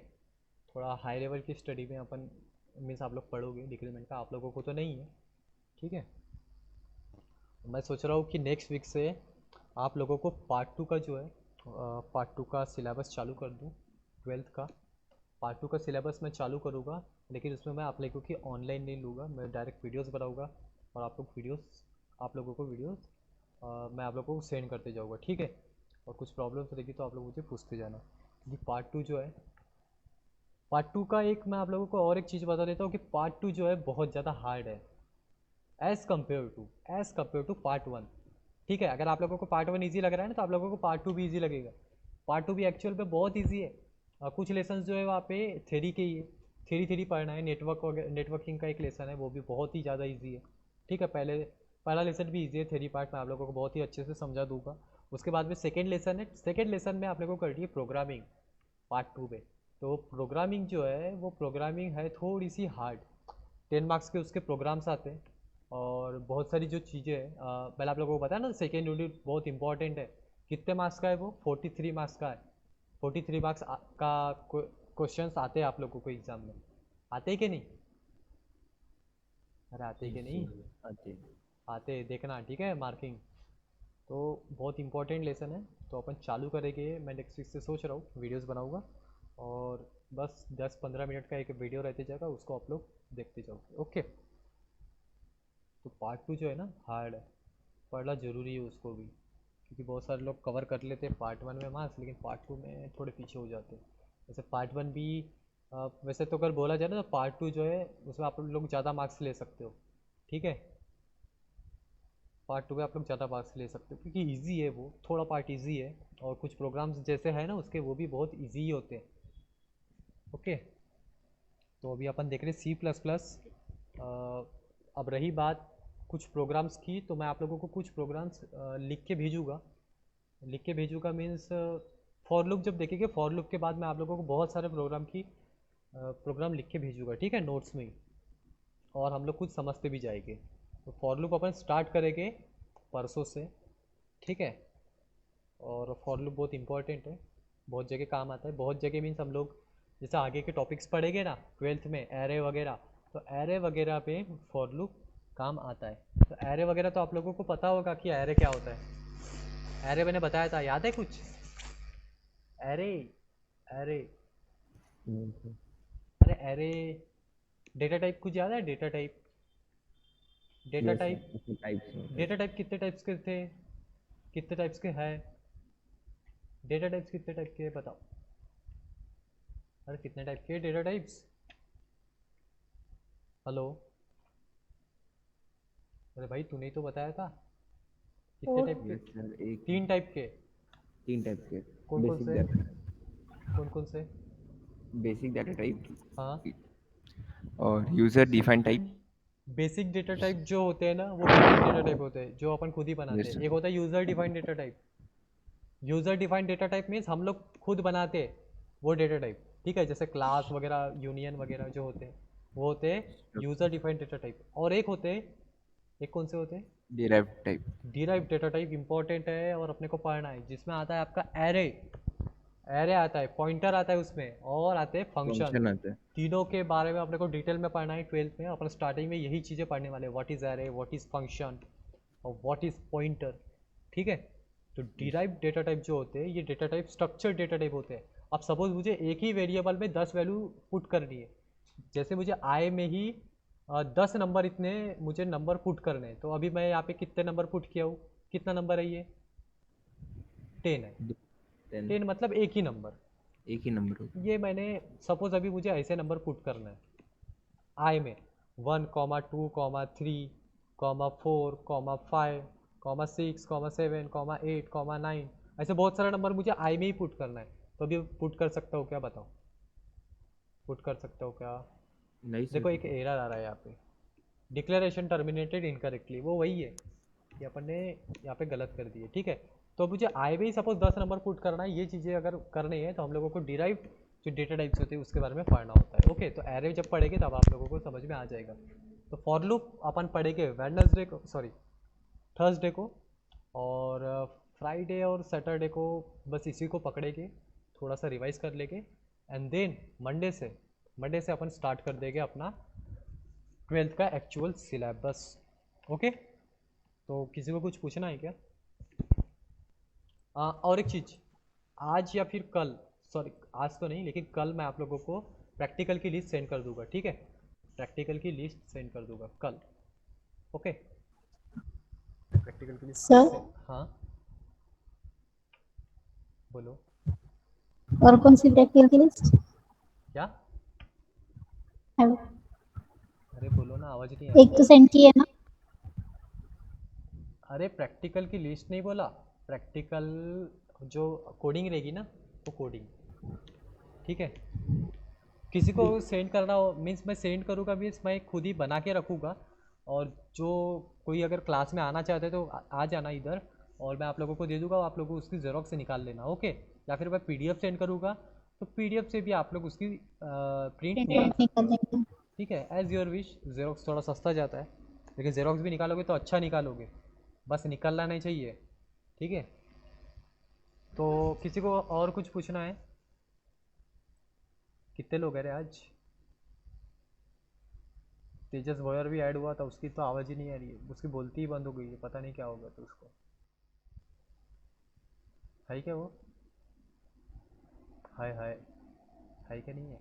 थोड़ा हाई लेवल की स्टडी में अपन मीन्स आप लोग पढ़ोगे डिक्रीमेंट का, आप लोगों को तो नहीं है, ठीक है। मैं सोच रहा हूँ कि नेक्स्ट वीक से आप लोगों को पार्ट 2 का जो है पार्ट 2 का सिलेबस चालू कर दूँ। 12th का पार्ट 2 का सिलेबस मैं चालू करूँगा, लेकिन उसमें मैं आप लोगों की ऑनलाइन नहीं लूँगा, मैं डायरेक्ट वीडियोस बनाऊँगा और आप लोगों को वीडियोस मैं आप लोगों को सेंड करते जाऊँगा, ठीक है। और कुछ प्रॉब्लम्स रहेगी तो आप लोग मुझे पूछते जाना, क्योंकि पार्ट 2 जो है, पार्ट 2 का एक मैं आप लोगों को और एक चीज़ बता देता हूँ कि पार्ट 2 जो है बहुत ज़्यादा हार्ड है एज़ कम्पेयर टू पार्ट 1, ठीक है। अगर आप लोगों को पार्ट 1 ईजी लग रहा है ना तो आप लोगों को पार्ट 2 भी ईजी लगेगा। पार्ट 2 भी एक्चुअल में बहुत ईजी है। कुछ लेसन जो है वहाँ पे थ्योरी के ही है, थ्योरी पढ़ना है। नेटवर्किंग का एक लेसन है, वो भी बहुत ही ज़्यादा ईजी है, ठीक है। पहला लेसन भी ईजी है, थ्योरी पार्ट मैं आप लोगों को बहुत ही अच्छे से समझा दूंगा। उसके बाद में सेकेंड लेसन है, सेकेंड लेसन में आप लोगों को करनी है प्रोग्रामिंग पार्ट 2 में। तो प्रोग्रामिंग जो है वो प्रोग्रामिंग है थोड़ी सी हार्ड, 10 मार्क्स के उसके प्रोग्राम्स आते हैं और बहुत सारी जो चीज़ें हैं पहले आप लोगों को बताया ना सेकेंड यूनिट बहुत इंपॉर्टेंट है। कितने मार्क्स का है वो? 43 मार्क्स का है। 43 मार्क्स का क्वेश्चंस आते हैं आप लोगों को एग्जाम में, आते हैं कि नहीं? अरे आते हैं कि नहीं? आते आते हैं, देखना, ठीक है, मार्किंग। तो बहुत इंपॉर्टेंट लेसन है, तो अपन चालू करेंगे। मैं नेक्स्ट वीक से सोच रहा हूँ वीडियोस बनाऊंगा और बस 10-15 मिनट का एक वीडियो रहते जाएगा, उसको आप लोग देखते जाओगे, ओके। तो पार्ट 2 जो है ना हार्ड है, पढ़ना ज़रूरी है उसको भी, क्योंकि बहुत सारे लोग कवर कर लेते हैं पार्ट 1 में मार्क्स, लेकिन पार्ट 2 में थोड़े पीछे हो जाते हैं। जैसे पार्ट 1 भी वैसे तो अगर बोला जाए ना तो पार्ट 2 जो है उसमें आप लोग ज़्यादा मार्क्स ले सकते हो, ठीक है। पार्ट 2 में आप लोग ज़्यादा मार्क्स ले सकते हो क्योंकि ईजी है, वो थोड़ा पार्ट ईजी है और कुछ प्रोग्राम्स जैसे है ना उसके वो भी बहुत ईजी ही होते हैं, ओके। तो अभी अपन देख रहे हैं C++। अब रही बात कुछ प्रोग्राम्स की, तो मैं आप लोगों को कुछ प्रोग्राम्स लिख के भेजूँगा मीन्स फॉर लूप जब देखेंगे, फॉर लूप के बाद मैं आप लोगों को बहुत सारे प्रोग्राम लिख के भेजूँगा, ठीक है, नोट्स में ही, और हम लोग कुछ समझते भी जाएंगे। तो फॉर लूप अपन स्टार्ट करेंगे परसों से, ठीक है। और फॉर लूप बहुत इंपॉर्टेंट है, बहुत जगह काम आता है, बहुत जगह मीन्स हम लोग जैसे आगे के टॉपिक्स पढ़ेंगे ना 12th में, एरे वगैरह, तो एरे वगैरह पे फॉर लूप काम आता है। तो एरे वगैरह तो आप लोगों को पता होगा कि एरे क्या होता है। एरे मैंने बताया था, याद है कुछ? एरे एरे अरे एरे डेटा टाइप कुछ याद है? Data type data Yes, sir. Type उसमें types होते हैं. डेटा टाइप कितने टाइप्स के थे, कितने टाइप्स के हैं? डेटा टाइप्स कितने टाइप के हैं बताओ? अरे कितने टाइप के डेटा टाइप्स? हेलो, अरे भाई तूने ही तो बताया था कितने और टाइप के? Yes, sir. एक 3 टाइप के। 3 type के. कौन कौन Basic से? data, कौन कौन से? basic data type हाँ, और user defined type. Basic data type जो होते हैं ना वो बेसिक डेटा टाइप होते हैं जो अपन खुद ही बनाते Yes, हैं। sir. एक होता है user defined data type. User defined data type means हम लोग खुद बनाते हैं वो डेटा टाइप, ठीक है। जैसे क्लास वगैरह, यूनियन वगैरह जो होते हैं वो होते हैं यूज़र डिफाइंड डेटा टाइप। और एक होते हैं, एक कौन से होते हैं? Derived type. Derive data type important है और अपने को पढ़ना है, जिसमें आता है आपका एरे। एरे आता है, पॉइंटर आता है उसमें, और आते हैं फंक्शन। Function आता है. तीनों के बारे में अपने को डिटेल में पढ़ना है 12th में। अपन स्टार्टिंग में यही चीज़ें पढ़ने वाले हैं, what is array, what is function और व्हाट इज़ पॉइंटर, ठीक है। तो डिराइव डेटा टाइप जो होते हैं ये data type structured data type होते हैं। अब सपोज मुझे एक ही वेरिएबल में 10 वैल्यू पुट करनी है, जैसे मुझे आई में ही 10 नंबर, इतने मुझे नंबर पुट करने हैं। तो अभी मैं यहाँ पे कितने नंबर पुट किया हूँ, कितना नंबर है ये? 10 है। 10 10 मतलब एक ही नंबर। एक ही नंबर होगा. ये मैंने सपोज अभी मुझे ऐसे नंबर पुट करना है आई में 1, 2, 3, 4, 5, 6, 7, 8, 9, ऐसे बहुत सारा नंबर मुझे आई में ही पुट करना है। तो अभी पुट कर सकता हूँ क्या, बताओ? पुट कर सकता हूँ क्या? नहीं देखो सर। एक एरर आ रहा है यहाँ पे, डिक्लेरेशन टर्मिनेटेड इनकरेक्टली, वो वही है कि अपन ने यहाँ पे गलत कर दिए। ठीक है, तो मुझे आई में ही सपोज 10 नंबर पुट करना है। ये चीज़ें अगर करनी है तो हम लोगों को डिराइव जो डेटा टाइप्स होते हैं उसके बारे में पढ़ना होता है। ओके, तो एरे जब पढ़ेंगे तब आप लोगों को समझ में आ जाएगा। तो फॉर लूप अपन पढ़ेंगे वेडनेसडे को, सॉरी थर्सडे को, और फ्राइडे और सैटरडे को बस इसी को पकड़ेंगे, थोड़ा सा रिवाइज कर लेंगे, एंड देन मंडे से अपन स्टार्ट कर देंगे अपना 12th का एक्चुअल सिलेबस। ओके, तो किसी को कुछ पूछना है क्या? और एक चीज़, आज या फिर कल, सॉरी आज तो नहीं लेकिन कल मैं आप लोगों को प्रैक्टिकल की लिस्ट सेंड कर दूंगा। ठीक है, प्रैक्टिकल की लिस्ट सेंड कर दूंगा कल। ओके, प्रैक्टिकल की लिस्ट कल सर से। हाँ बोलो। और कौन सी प्रैक्टिकल की लिस्ट? क्या? हेलो, अरे बोलो ना, आवाज़ नहीं आ रही एक है। तो सेंड की है ना? अरे प्रैक्टिकल की लिस्ट नहीं बोला, प्रैक्टिकल जो कोडिंग रहेगी ना, वो कोडिंग। ठीक है, किसी को सेंड करना हो मीन्स मैं सेंड करूँगा, मीन्स मैं खुद ही बना के रखूँगा, और जो कोई अगर क्लास में आना चाहते हैं तो आ जाना इधर, और मैं आप लोगों को दे दूँगा, आप लोगों को उसकी ज़ेरॉक्स से निकाल लेना। ओके, या फिर मैं पीडीएफ सेंड करूँगा, तो पीडीएफ से भी आप लोग उसकी प्रिंट प्रिंट निकाल आउट सकते निकाल हो। देंगे। ठीक है, एज़ योर विश। ज़ेरॉक्स थोड़ा सस्ता जाता है, लेकिन ज़ेरॉक्स भी निकालोगे तो अच्छा निकालोगे, बस निकलना नहीं चाहिए। ठीक है, तो किसी को और कुछ पूछना है? कितने लोग हैं रे आज? तेजस वॉयर भी ऐड हुआ था, उसकी तो आवाज़ ही नहीं आ रही है, उसकी बोलती ही बंद हो गई है, पता नहीं क्या होगा तो उसको। है क्या वो? हाय हाय, है क्या नहीं है?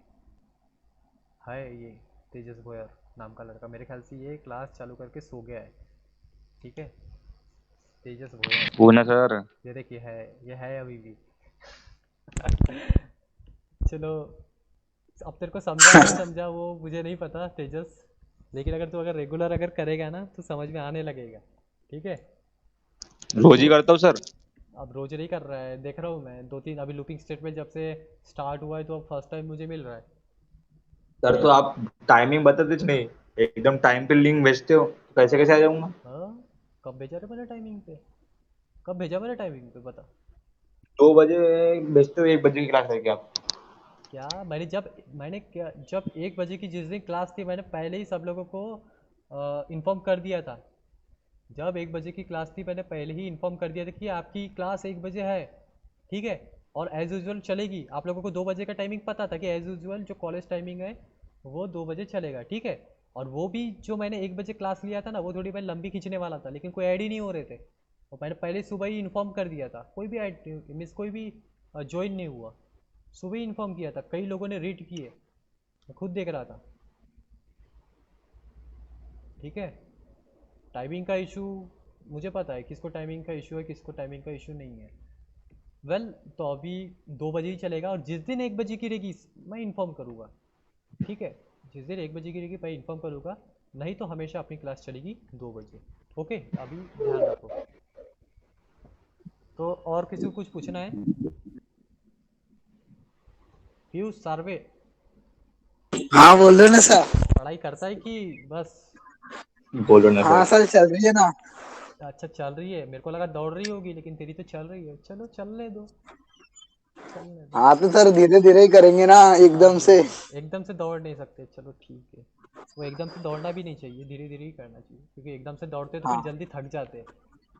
हाय, ये तेजस वॉयर नाम का लड़का, मेरे ख्याल से ये क्लास चालू करके सो गया है। ठीक है, तेजस वॉयर, पूना सर। ये देखिए है, ये है अभी भी। चलो, अब तेरे को समझा नहीं समझा वो मुझे नहीं पता तेजस, लेकिन अगर तू अगर रेगुलर अगर करेगा ना तो समझ में आने लगेगा। ठीक है, रोज ही करता हूँ सर। अब रोज नहीं कर रहा है, देख रहा हूँ मैं, 2-3 अभी लूपिंग स्टेटमेंट जब से स्टार्ट हुआ है तो अब फर्स्ट टाइम मुझे मिल रहा है। सर तो आप टाइमिंग बताते नहीं, एकदम टाइम पे लिंक भेजते हो, कैसे कैसे आ जाऊंगा? हाँ, कब भेजा रे मैंने टाइमिंग पे? कब भेजा मैंने टाइमिंग पे, बता। 2 बजे भेजते हो, 1 बजे की क्लास है क्या आप? क्या मैंने क्या जब 1 बजे की जिस दिन क्लास थी मैंने पहले ही सब लोगों को इन्फॉर्म कर दिया था। जब 1 बजे की क्लास थी मैंने पहले ही इन्फॉर्म कर दिया था कि आपकी क्लास 1 बजे है। ठीक है, और एज़ यूजल चलेगी। आप लोगों को 2 बजे का टाइमिंग पता था कि एज़ यूजल जो कॉलेज टाइमिंग है वो 2 बजे चलेगा। ठीक है, और वो भी जो मैंने 1 बजे क्लास लिया था ना, वो थोड़ी मैं लंबी खींचने वाला था, लेकिन कोई ऐड ही नहीं हो रहे थे, और मैंने पहले सुबह ही इन्फॉर्म कर दिया था। कोई भी ऐड मीन्स कोई भी ज्वाइन नहीं हुआ, सुबह ही इन्फॉर्म किया था, कई लोगों ने रीड किए, मैं खुद देख रहा था। ठीक है, टाइमिंग का इशू मुझे पता है, किसको टाइमिंग का इशू है, किसको टाइमिंग का इशू नहीं है। वेल, तो अभी 2 बजे ही चलेगा, और जिस दिन 1 बजे की रहेगी मैं इन्फॉर्म करूँगा। ठीक है, जिस दिन 1 बजे की रहेगी मैं इन्फॉर्म करूँगा, नहीं तो हमेशा अपनी क्लास चलेगी 2 बजे। ओके, अभी ध्यान रखो। तो और किसी को कुछ पूछना है? पीयूष सार्वे हाँ बोल रहे ना सर। पढ़ाई करता है कि बस? बोलो ना हाँ सर। सर चल रही है ना। अच्छा चल रही है, मेरे को लगा दौड़ रही होगी, लेकिन तेरी तो चल रही है। चलो चलने दो, चलने दो। हाँ तो सर धीरे धीरे ही करेंगे ना, एकदम अरे से। एकदम से दौड़ नहीं सकते, चलो ठीक है। वो एकदम से दौड़ना भी नहीं चाहिए, धीरे धीरे ही करना चाहिए, क्योंकि एकदम से दौड़ते तो फिर हाँ जल्दी थक जाते हैं।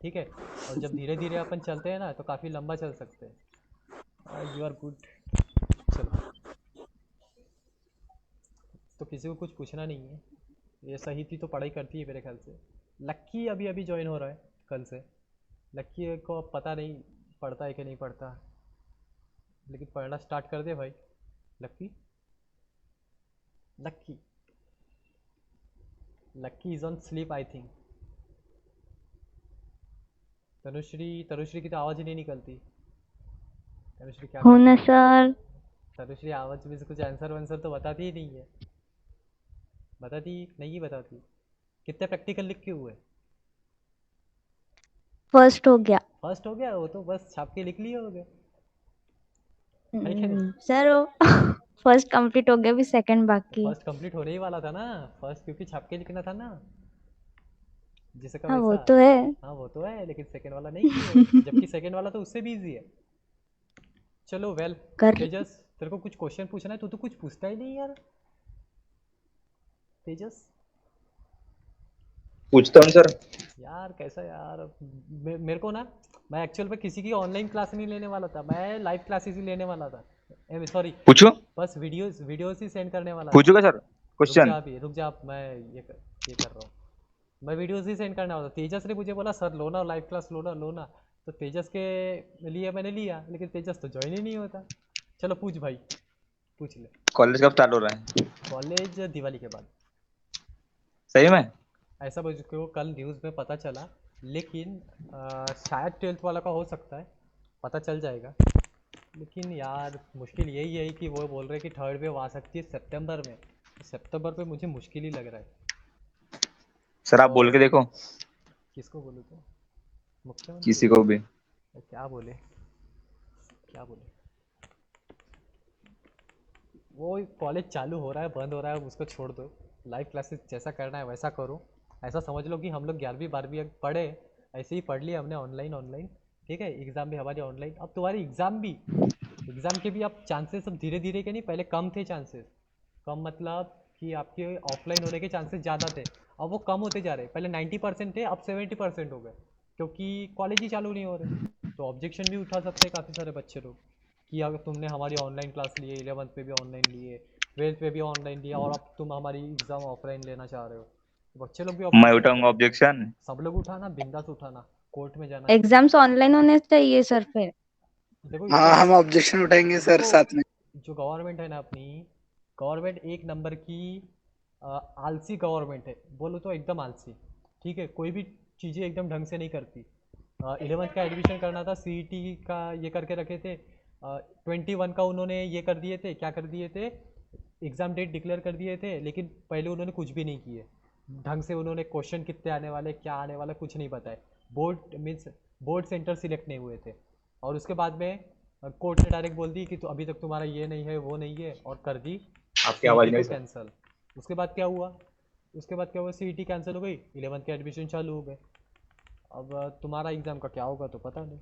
ठीक है, और जब धीरे धीरे अपन चलते हैं ना तो काफ़ी लंबा चल सकते हैं। You are good. चलो, तो किसी को कुछ पूछना नहीं है? ये सही थी तो पढ़ाई करती है मेरे ख्याल से। लक्की अभी अभी ज्वाइन हो रहा है कल से। लक्की को अब पता नहीं पढ़ता है कि नहीं पढ़ता, लेकिन पढ़ना स्टार्ट कर दे भाई। Lucky, Lucky, Lucky is on sleep I think. Tanushree की तो आवाज़ ही नहीं निकलती। तनुश्री क्या हो कर ना रही है? सर। तनुश्री आवाज़ में से कुछ आंसर वांसर तो बताती ही नहीं है। बताती नहीं बताती। कितने प्रैक्टिकल लिख के हुए? फर्स्ट हो गया। फर्स्ट हो गया, वो तो बस छाप के लिख लिए हो गए, है कि नहीं? सर वो फर्स्ट कंप्लीट हो गया, अभी सेकंड बाकी है। फर्स्ट कंप्लीट होने ही वाला था ना, फर्स्ट क्योंकि छाप के लिखना था ना, जिसे का हाँ वो वैसा। तो है। हाँ वो तो है, लेकिन सेकंड वाला नहीं किए, जबकि सेकंड वाला तो उससे भी इजी है। चलो वेल, कर तेजस तेरे को कुछ क्वेश्चन पूछना है, तू तो कुछ पूछता ही नहीं यार तेजस। पूछता हूँ सर। यार कैसा यार, मेरे को ना, मैं एक्चुअल में किसी की ऑनलाइन क्लास नहीं लेने वाला था, मैं लाइव क्लासेस ही लेने वाला था, सॉरी, पूछो, बस वीडियोस वीडियोस ही सेंड करने वाला था। पूछूंगा सर रुक जा क्वेश्चन। अभी, रुक जा, मैं ये कर रहा हूँ, मैं वीडियोस ही सेंड करने वाला था। तेजस ने मुझे बोला सर लो ना लाइव क्लास, लो ना लो ना, तो तेजस के लिए मैंने लिया, लेकिन तेजस तो ज्वाइन ही नहीं होता। चलो पूछ भाई, पूछ ले। कॉलेज कब स्टार्ट हो रहा है? कॉलेज दिवाली के बाद, सही में? ऐसा मुझको कल न्यूज़ में पता चला, लेकिन शायद 12th वाला का हो सकता है, पता चल जाएगा। लेकिन यार मुश्किल यही है कि वो बोल रहे हैं कि थर्ड वेव आ सकती है सितंबर में, सितंबर पे मुझे मुश्किल ही लग रहा है। सर आप बोल और के देखो किसको बोलूँ तो, मुख्यमंत्री किसी को भी। क्या बोले, क्या बोले, वो कॉलेज चालू हो रहा है बंद हो रहा है उसको छोड़ दो, लाइव क्लासेस जैसा करना है वैसा करो। ऐसा समझ लो कि हम लोग 11वीं 12वीं पढ़े, ऐसे ही पढ़ लिया हमने ऑनलाइन ऑनलाइन, ठीक है, एग्ज़ाम भी हमारी ऑनलाइन, अब तुम्हारी एग्ज़ाम के भी अब चांसेस अब धीरे धीरे के नहीं, पहले कम थे चांसेस, कम मतलब कि आपके ऑफलाइन होने के चांसेस ज़्यादा थे, अब वो कम होते जा रहे, पहले 90% थे, अब 70% हो गए, क्योंकि कॉलेज ही चालू नहीं हो रहे। तो ऑब्जेक्शन भी उठा सकते हैं काफ़ी सारे बच्चे लोग कि अगर तुमने हमारी ऑनलाइन क्लास लिए, 11th पे भी ऑनलाइन लिए, 12th पे भी ऑनलाइन लिया, और अब तुम हमारी एग्ज़ाम ऑफलाइन लेना चाह रहे हो, तो बच्चे लोग भी मैं ऑब्जेक्शन उठाऊंगा उठाएंगे। ऑब्जेक्शन। सब लोग उठाना, बिंदास उठाना, कोर्ट में जाना चाहिए। एग्जाम्स ऑनलाइन होने चाहिए सर फिर। देखो हाँ इसमें, हम ऑब्जेक्शन उठाएंगे सर देखो साथ में। जो गवर्नमेंट है ना अपनी, गवर्नमेंट एक नंबर की आलसी गवर्नमेंट है, बोलो तो एकदम आलसी, ठीक है, कोई भी चीज़ें एकदम ढंग से नहीं करती। 11th का एडमिशन करना था, सीईटी का ये करके रखे थे, 21 का उन्होंने ये कर दिए थे, क्या कर दिए थे, एग्ज़ाम डेट डिक्लेयर कर दिए थे, लेकिन पहले उन्होंने कुछ भी नहीं किए ढंग से, उन्होंने क्वेश्चन कितने आने वाले, क्या आने वाला, कुछ नहीं बताए, board means board centre select नहीं हुए थे, और उसके बाद में कोर्ट ने डायरेक्ट बोल दी कि तो अभी तक तुम्हारा ये नहीं है वो नहीं है, और कर दी आपकी आवाज़ सीईटी नहीं को सर। कैंसिल। उसके बाद क्या हुआ, उसके बाद क्या हुआ, सीईटी कैंसिल हो गई, 11th के एडमिशन चालू हो गए। अब तुम्हारा एग्ज़ाम का क्या होगा तो पता नहीं।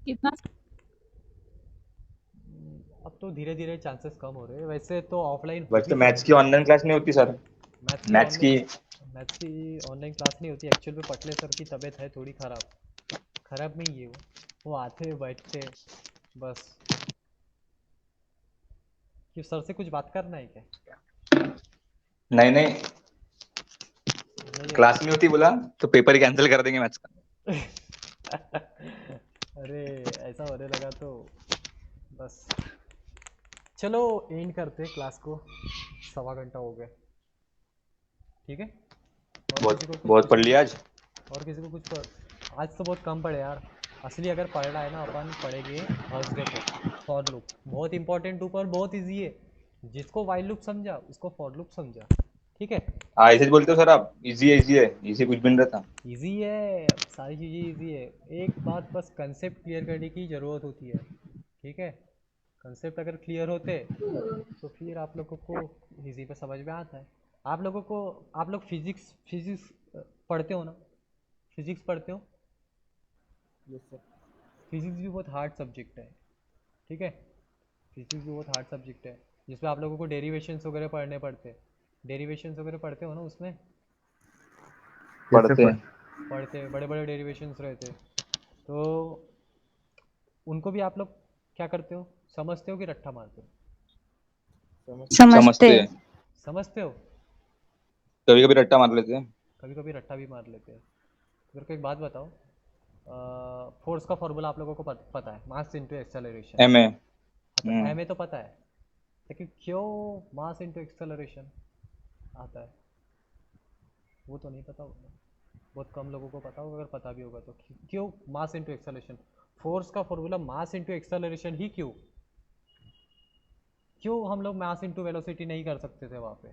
कितना अब तो धीरे धीरे चांसेस कम हो रहे हैं, वैसे तो ऑफलाइन हो वैसे भी तो मैथ्स सकती की है। ऑनलाइन क्लास नहीं होती सर। मैथ्स की मैथ्स की। ऑनलाइन मैथ्स की ऑनलाइन क्लास नहीं होती, एक्चुअल में पटले सर की तबीयत है थोड़ी ख़राब, ख़राब नहीं है वो आते बैठते बस। क्यों, सर से कुछ बात करना है क्या? नहीं नहीं, नहीं है क्लास नहीं होती बोला तो पेपर ही कैंसिल कर देंगे मैथ्स का। क्या? अरे ऐसा होने लगा तो बस। चलो एंड करते क्लास को, 1.25 घंटा हो गया, ठीक है। और बहुत किसी को कुछ बहुत पढ़ पूछना है? लिया आज। और किसी को कुछ आज तो बहुत कम पढ़े यार, असली अगर पढ़ना है ना अपन पढ़ेंगे थर्सडे को। फॉर लूप बहुत इंपॉर्टेंट ऊपर, बहुत इजी है, जिसको वाइल लूप समझा उसको फॉर लूप समझा, ठीक है। हाँ ऐसे ही बोलते हो सर आप, इजी है इजी है, इजी कुछ भी नहीं रहता। इजी है, सारी चीज़ें इजी है, एक बात बस कंसेप्ट क्लियर करने की ज़रूरत होती है, ठीक है। कंसेप्ट अगर क्लियर होते तो फिर आप लोगों को इजी पे समझ में आता है। आप लोगों को, आप लोग फिजिक्स फिजिक्स पढ़ते हो ना, फिजिक्स पढ़ते हो? फिजिक्स भी बहुत हार्ड सब्जेक्ट है, ठीक है, फिजिक्स भी बहुत हार्ड सब्जेक्ट है, जिसमें आप लोगों को डेरिवेशंस वगैरह पढ़ने पड़ते हैं। डेरिवेशंस वगैरह पढ़ते हो ना उसमें? पढ़ते हैं। पढ़ते बड़े बड़े डेरिवेशंस रहते हैं, तो उनको भी आप लोग क्या करते हो, समझते हो कि रट्टा मारते हो? समझते समझते हैं। हैं। समझते हो? कभी कभी रट्टा मार लेते हैं। कभी कभी रट्टा भी मार लेते हैं। मेरे को एक बात बताओ, फोर्स का फॉर्मूला आप लोगों को पता है, mass into acceleration. M A. हाँ तो एम ए तो पता है, लेकिन क्यों मास इंटू एक्सेलरेशन आता है वो तो नहीं पता होगा, बहुत कम लोगों को पता होगा, अगर पता भी होगा तो क्यों मास इंटू एक्सेलरेशन, फोर्स का फॉर्मूला मास इंटू एक्सेलरेशन ही क्यों, क्यों हम लोग मास इंटू वेलोसिटी नहीं कर सकते थे वहाँ पे,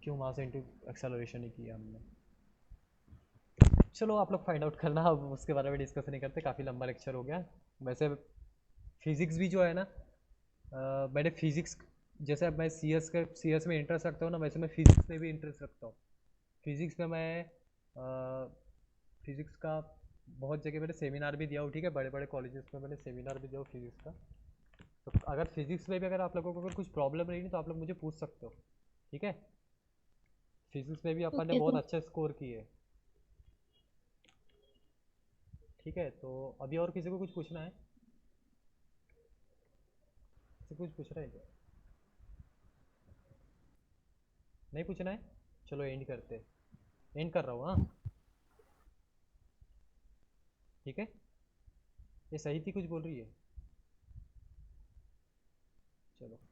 क्यों मास इंटू एक्सेलरेशन ही किया हमने? चलो आप लोग फाइंड आउट करना, अब उसके बारे में डिस्कस नहीं करते, काफ़ी लंबा लेक्चर हो गया। वैसे फिज़िक्स भी जो है ना, मैंने फिज़िक्स, जैसे अब मैं सी एस में इंटरेस्ट रखता हूँ ना, वैसे मैं फिज़िक्स में भी इंटरेस्ट रखता हूँ। फिज़िक्स में मैं फिज़िक्स का बहुत जगह मैंने सेमिनार भी दिया हूँ, ठीक है, बड़े बड़े कॉलेजेस में मैंने सेमिनार भी दिया हूँ फिज़िक्स का। तो अगर फिज़िक्स में भी अगर आप लोगों को अगर कुछ प्रॉब्लम रही तो आप लोग मुझे पूछ सकते हो, ठीक है। फिज़िक्स में भी अपन ने ओके बहुत तो अच्छा स्कोर किए, ठीक है। तो अभी और किसी को कुछ पूछना है? किसी को कुछ पूछ रहा है क्या? नहीं पूछना है? चलो एंड करते, एंड कर रहा हूँ, हाँ, ठीक है। ये सही थी, कुछ बोल रही है? चलो।